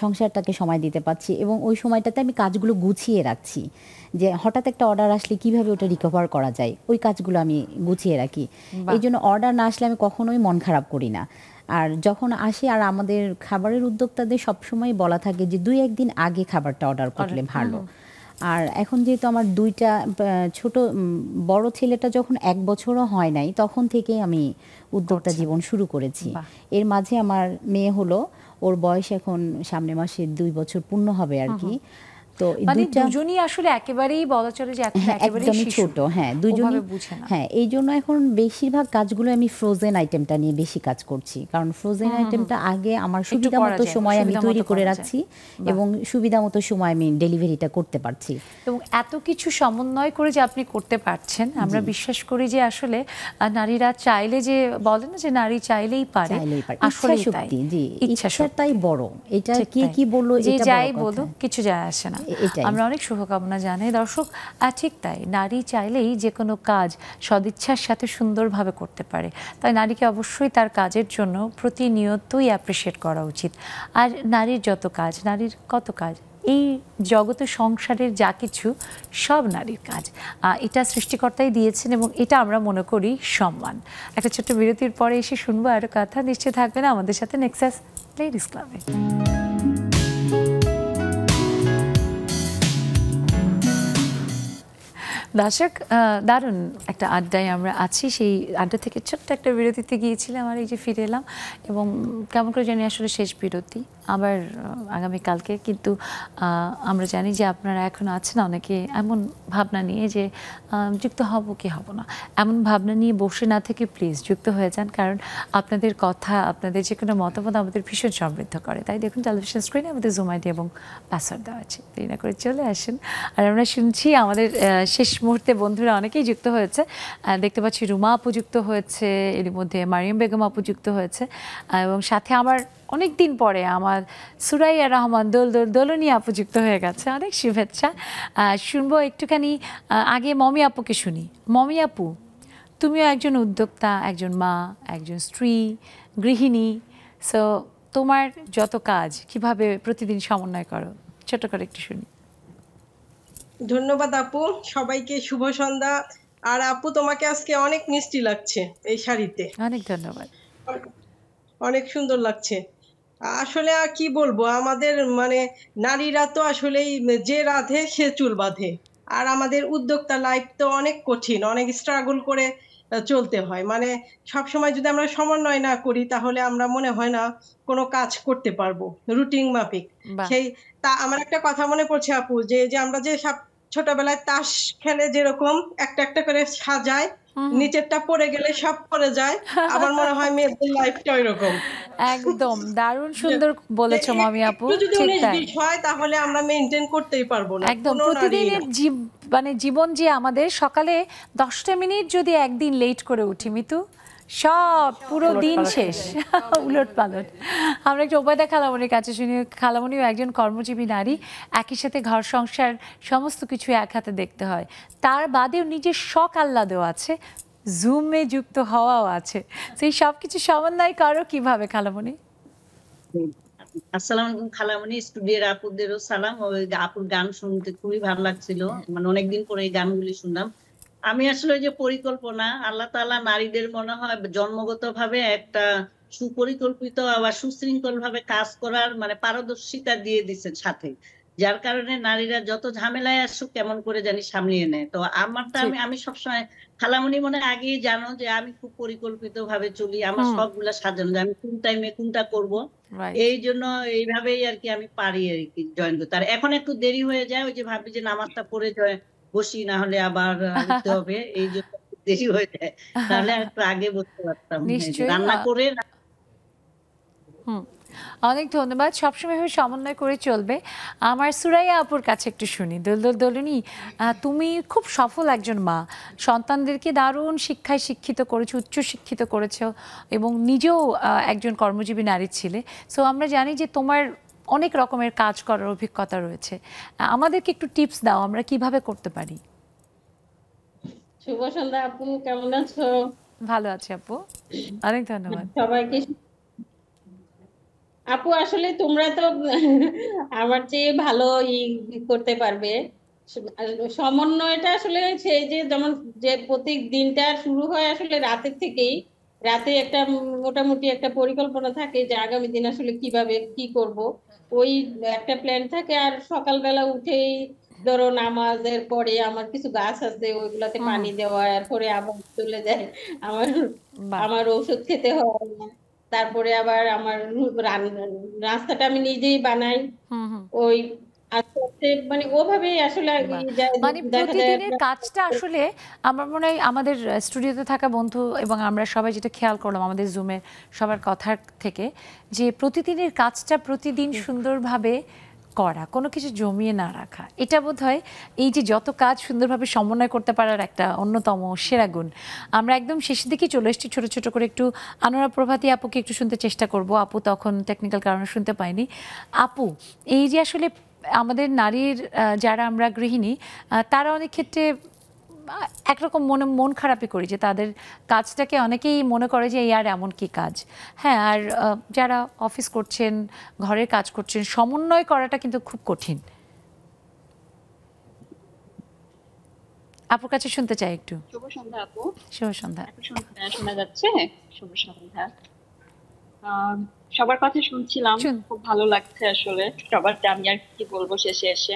সংসারটাকে সময় দিতে পারছি এবং ওই সময়টাতে আমি কাজগুলো গুছিয়ে রাখছি, যে হঠাৎ একটা অর্ডার আসলে কিভাবে ওটা রিকভার করা যায় ওই কাজগুলো আমি গুছিয়ে রাখি। এই জন্য অর্ডার না আসলে আমি কখনোই মন খারাপ করি না। আর যখন আসে, আর আমাদের খাবারের উদ্যোক্তাদের সবসময় বলা থাকে যে 2-1 দিন আগে খাবারটা অর্ডার করলে ভালো। আর এখন যেহেতু আমার 2টা ছোট, বড় ছেলেটা যখন 1 বছরও হয় নাই তখন থেকেই আমি উদ্যোক্তা জীবন শুরু করেছি। এর মাঝে আমার মেয়ে হলো, ওর বয়স এখন সামনের মাসে 2 বছর পূর্ণ হবে আর কি। তো মানে দুজনই আসলে একেবারেই বলা চলে যে একদমই ছোট। হ্যাঁ, দুজনই বুঝে না। হ্যাঁ, এই জন্য এখন বেশিরভাগ কাজগুলো আমি ফ্রোজেন আইটেমটা নিয়ে বেশি কাজ করছি, কারণ ফ্রোজেন আইটেমটা আগে আমার সুবিধা মতো সময় আমি তৈরি করে রাখছি এবং সুবিধা মতো সময় আমি ডেলিভারিটা করতে পারছি। এবং এত কিছু সমন্বয় করে যে আপনি করতে পারছেন, আমরা বিশ্বাস করি যে আসলে নারীরা চাইলে, যে বলেন না যে নারী চাইলেই পারে, আসলে সত্যি জি, ইচ্ছাটাই বড়। এটা কি বললো, যে যাই বলো কিছু যায় আসে না। আমরা অনেক শুভকামনা জানাই দর্শক। ঠিক তাই, নারী চাইলেই যে কোনো কাজ সদিচ্ছার সাথে সুন্দরভাবে করতে পারে। তাই নারীকে অবশ্যই তার কাজের জন্য প্রতিনিয়তই অ্যাপ্রিসিয়েট করা উচিত। আর নারীর যত কাজ, নারীর কত কাজ, এই জগতে সংসারের যা কিছু সব নারীর কাজ, এটা সৃষ্টিকর্তাই দিয়েছেন এবং এটা আমরা মনে করি সম্মান। একটা ছোট্ট বিরতির পরে এসে শুনবো আরো কথা। নিশ্চয় থাকবেন আমাদের সাথে নেক্সাস লেডিস ক্লাবে। দর্শক, দারুণ একটা আড্ডায় আমরা আছি। সেই আড্ডা থেকে ছোট্ট একটা বিরতিতে গিয়েছিলাম, আর এই যে ফিরে এলাম এবং কেমন করে জানি আসলে শেষ বিরতি আবার আগামীকালকে। কিন্তু আমরা জানি যে আপনারা এখন আছেন অনেকে এমন ভাবনা নিয়ে যে যুক্ত হব কি হব না, এমন ভাবনা নিয়ে বসে না থেকে প্লিজ যুক্ত হয়ে যান, কারণ আপনাদের কথা, আপনাদের যে কোনো মতামত আমাদের ভীষণ সমৃদ্ধ করে। তাই দেখুন টেলিভিশন স্ক্রিনে আমাদের জুম আইডি এবং পাসওয়ার্ড দেওয়া আছে, দেরি না করে চলে আসেন। আর আমরা শুনছি আমাদের শেষ মুহূর্তে বন্ধুরা অনেকেই যুক্ত হয়েছে। দেখতে পাচ্ছি রুমা আপু যুক্ত হয়েছে, এর মধ্যে মারিয়াম বেগম আপু যুক্ত হয়েছে, এবং সাথে আমার অনেক দিন পরে আমার সুরাইয়া রহমান দোলনি আপু যুক্ত হয়ে গেছে। অনেক শুভেচ্ছা। শুনবো একটুখানি, আগে মমি আপুকে শুনি। মমি আপু, তুমিও একজন উদ্যোক্তা, একজন মা, একজন স্ত্রী, গৃহিণী। সো তোমার যত কাজ কিভাবে প্রতিদিন সমন্বয় করো, ছোট করে একটু শুনি। ধন্যবাদ আপু, সবাইকে শুভ সন্ধ্যা। আর আপু তোমাকে আজকে অনেক মিষ্টি লাগছে এই শাড়িতে। অনেক ধন্যবাদ, অনেক সুন্দর লাগছে। আসলে আর কি বলবো, আমাদের মানে নারীরা তো আসলেই যে রাধে সে চুল বাঁধে। আর আমাদের উদ্যোক্তা লাইফ তো অনেক কঠিন, অনেক স্ট্রাগল করে চলতে হয়। মানে সবসময় যদি আমরা সমন্বয় না করি তাহলে আমরা মনে হয় না কোনো কাজ করতে পারবো রুটিন মাফিক। সেই আমার একটা কথা মনে পড়ছে আপু, যে আমরা যে ছোটবেলায় তাস খেলে যেরকম একটা একটা করে সাজায়, নিচেরটা পড়ে গেলে সব পড়ে যায়, আমার মনে হয় মেয়েদের লাইফটা এরকম। একদম দারুণ সুন্দর বলেছো মামি আপু। যদি 19-20 হয় তাহলে আমরা মেইনটেইন করতেই পারবো না। একদম প্রতিদিনের মানে জীবন যে আমাদের সকালে 10টা মিনিট যদি একদিন লেট করে উঠি মিতু, সব পুরো দিন শেষ, উলট পালট। আমরা একটু উপায়দা খালামণির কাছে শুনি। খালামণিও একজন কর্মজীবী নারী, একই সাথে ঘর সংসার সমস্ত কিছু এক হাতে দেখতে হয়, তার বাদেও নিজের শখ আহ্লাদও আছে, জুমে যুক্ত হওয়াও আছে। সেই সব কিছু সমন্বয় করো কিভাবে খালামণি? আসসালামু আলাইকুম খালামণি, স্টুডিওর আপুদেরও সালাম। ওই আপুর গান শুনতে খুবই ভালো লাগছিল, মানে অনেকদিন পরে এই গানগুলি শুনলাম। আমি আসলে যে পরিকল্পনা, আল্লাহ তাআলা নারীদের মনে হয় জন্মগতভাবে একটা সুপরিকল্পিত আবার সুশৃঙ্খল ভাবে কাজ করার মানে পারদর্শিতা দিয়ে দিচ্ছেন সাথে, যার কারণে নারীরা যত ঝামেলায় আসুক কেমন করে জানি সামলিয়ে নেয়। তো আমারটা আমি সবসময়, খালামণি মনে আগেই জানো যে আমি খুব পরিকল্পিত ভাবে চলি, আমার সবগুলা সাজানো, আমি কোন টাইমে কোনটা করব, এই জন্য এইভাবেই আর কি আমি পারি আর কি জয়েন করতে। আর এখন একটু দেরি হয়ে যায়, ওই যে ভাবি যে নামাজটা পড়ে বসি, না হলে আবার উঠতে হবে, এই জন্য দেরি হয়ে যায়, তাহলে একটু আগে বসতে পারতাম রান্না করে। অনেক ধন্যবাদ। সবসময় সমন্বয় করে চলবে। আমার সুরাইয়া আপুর কাছে একটু শুনি। দোলদোল দোলনি, তুমি খুব সফল একজন মা, সন্তানদেরকে দারুণ শিক্ষায় শিক্ষিত করেছো, উচ্চ শিক্ষিত করেছো এবং নিজেও একজন কর্মজীবী নারী ছিলে। সো আমরা জানি যে তোমার অনেক রকমের কাজ করার অভিজ্ঞতা রয়েছে, আমাদেরকে একটু টিপস দাও আমরা কিভাবে করতে পারি। শুভ সন্ধ্যা আপু, কেমন আছো? ভালো আছি আপু, অনেক ধন্যবাদ। সবাইকে আপু, আসলে তোমরা তো আমার চেয়ে ভালো করতে পারবে। সমন্বয়টা আসলে সেই যে যেমন যে প্রত্যেক দিনটা শুরু হয় আসলে রাতের থেকেই, রাতে একটা মোটামুটি একটা পরিকল্পনা থাকে যে আগামী দিন আসলে কিভাবে কি করব, ওই একটা প্ল্যান থাকে। আর সকালবেলা উঠেই ধরো নামাজের পরে আমার কিছু গাছ আছে, ওইগুলাতে পানি দেওয়া, এরপরে আবার চলে যায় আমার আমার ঔষধ খেতে হয়। তারপরে আবার আমার নাস্তাটা আমি নিজেই বানাই। ওই আস্তে আস্তে মানে ওভাবেই আসলে মানে প্রতিদিনের কাজটা আসলে আমার মনে হয় আমাদের স্টুডিওতে থাকা বন্ধু এবং আমরা সবাই যেটা খেয়াল করলাম আমাদের জুমের সবার কথার থেকে, যে প্রতিদিনের কাজটা প্রতিদিন সুন্দরভাবে করা, কোনো কিছু জমিয়ে না রাখা, এটা বোধহয় এই যে যত কাজ সুন্দরভাবে সমন্বয় করতে পারার একটা অন্যতম সেরা গুণ। আমরা একদম শেষের দিকে চলে এসেছি, ছোট ছোট করে একটু আনোয়ারা প্রভাতী আপুকে একটু শুনতে চেষ্টা করব। আপু তখন টেকনিক্যাল কারণে শুনতে পাইনি। আপু, এই যে আসলে আমাদের নারীর যারা আমরা গৃহিণী, তারা অনেক ক্ষেত্রে একরকম মন খারাপই করি যে তাদের কাজটাকে অনেকেই মনে করে যে এই আর এমন কি কাজ। হ্যাঁ, আর যারা অফিস করছেন, ঘরের কাজ করছেন, সমন্বয় করাটা কিন্তু খুব কঠিন। আপুর কাছে শুনতে চাই একটু। শুভ সন্ধ্যা আপু। শুভ সন্ধ্যা। শোনা যাচ্ছে? শুভ সন্ধ্যা। সবার কথা শুনছিলাম, খুব ভালো লাগছে আসলে সবারটা। আমি আর কি বলবো শেষে এসে,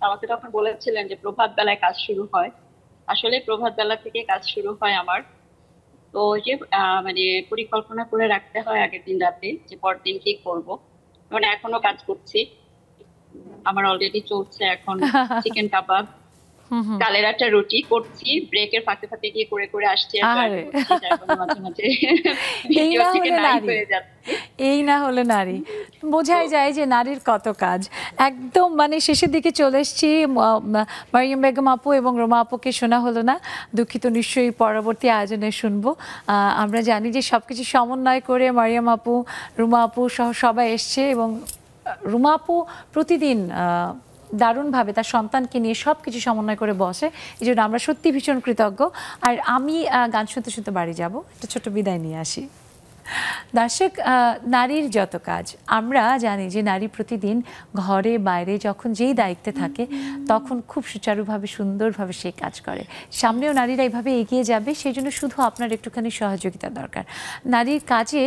আমাকে তখন বলেছিলেন যে প্রভাত বেলায় কাজ শুরু হয়। আসলে প্রভাত বেলা থেকে কাজ শুরু হয় আমার। তো যে মানে পরিকল্পনা করে রাখতে হয় আগের দিন রাতে যে পরদিন কি করব। মানে এখনো কাজ করছি, আমার অলরেডি চলছে এখন চিকেন কাবাব, কালের একটা রুটি করছি, ব্রেকের ফাঁকে ফাঁকে গিয়ে করে করে আসছি। মাঝে মাঝে ভিডিও থেকে লাইভ হয়ে যাচ্ছে। এই না হলে নারী, বোঝাই যায় যে নারীর কত কাজ। একদম মানে শেষের দিকে চলে এসেছি। মারিয়াম বেগম আপু এবং রোমা আপুকে শোনা হলো না, দুঃখিত, নিশ্চয়ই পরবর্তী আয়োজনে শুনবো। আমরা জানি যে সবকিছু সমন্বয় করে মারিয়াম আপু, রুমা আপু সহ সবাই এসছে এবং রুমা আপু প্রতিদিন দারুণভাবে তার সন্তানকে নিয়ে সব কিছু সমন্বয় করে বসে, এই জন্য আমরা সত্যি ভীষণ কৃতজ্ঞ। আর আমি গান শুনতে শুনতে বাড়ি যাব, একটা ছোট বিদায় নিয়ে আসি। দর্শক, নারীর যত কাজ, আমরা জানি যে নারী প্রতিদিন ঘরে বাইরে যখন যেই দায়িত্বে থাকে তখন খুব সুচারুভাবে সুন্দরভাবে সেই কাজ করে। সামনেও নারীরা এইভাবে এগিয়ে যাবে, সেই জন্য শুধু আপনার একটুখানি সহযোগিতা দরকার। নারীর কাজে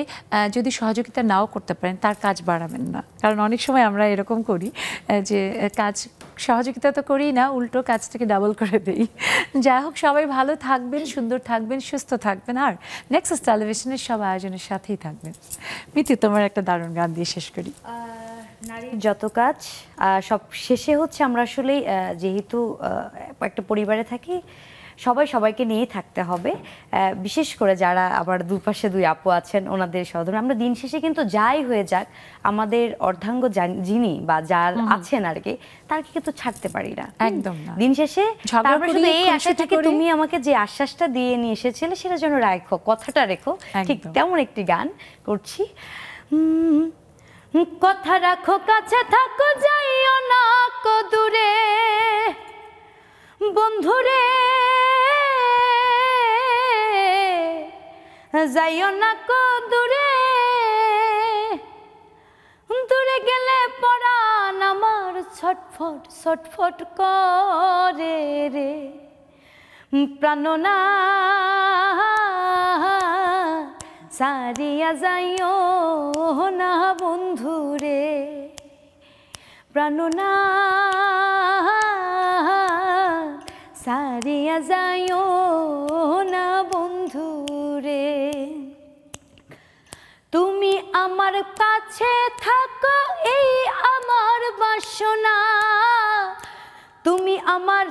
যদি সহযোগিতা নাও করতে পারেন, তার কাজ বাড়াবেন না, কারণ অনেক সময় আমরা এরকম করি যে কাজ সহযোগিতা তো করি না, উল্টো কাজটাকে ডাবল করে দেই। যাই হোক, সবাই ভালো থাকবেন, সুন্দর থাকবেন, সুস্থ থাকবেন, আর নেক্সাস টেলিভিশনের সব আয়োজনের সাথেই থাকবেন। মিতু, তোমার একটা দারুণ গান দিয়ে শেষ করি। নারীর যত কাজ, সব শেষে হচ্ছে আমরা আসলে যেহেতু একটা পরিবারে থাকি, সবাই সবাইকে নিয়ে থাকতে হবে। বিশেষ করে যারা আবার দুপাশে দুই আপু আছেন, ওনাদের সহধর্মী, আমরা দিন শেষে কিন্তু যাই হয়ে যাক আমাদের অর্ধাঙ্গ যিনি বা যার আছেন আর কি, তাকে কিন্তু ছাড়তে পারি না, একদম না। দিন শেষে শুধু এই আশা থেকে তুমি আমাকে যে আশ্বাসটা দিয়ে নিয়ে এসেছিলে সেটা যেন রাখো, কথাটা রেখো। ঠিক তেমন একটি গান করছি। কথা রাখো, কাছে থাকো, যাইও না কো দূরে, বন্ধুরে যাইও না কো দূরে, দূরে গেলে পরাণ আমার ছটফট ছটফট করে রে, প্রাণনা সারিয়া যাইও না বন্ধুরে, প্রাণনা সারিয়া যাইও না বন্ধুরে, তুমি আমার কাছে থাকো এই আমার বাসনা, তুমি আমার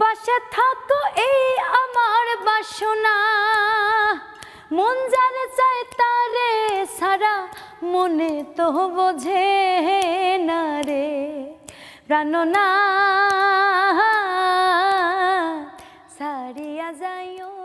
পাশে থাকো এই আমার বাসনা, মন যারে চায় তারে সারা মনে তো বোঝে না রে প্রাণনা সারিয়া যাইও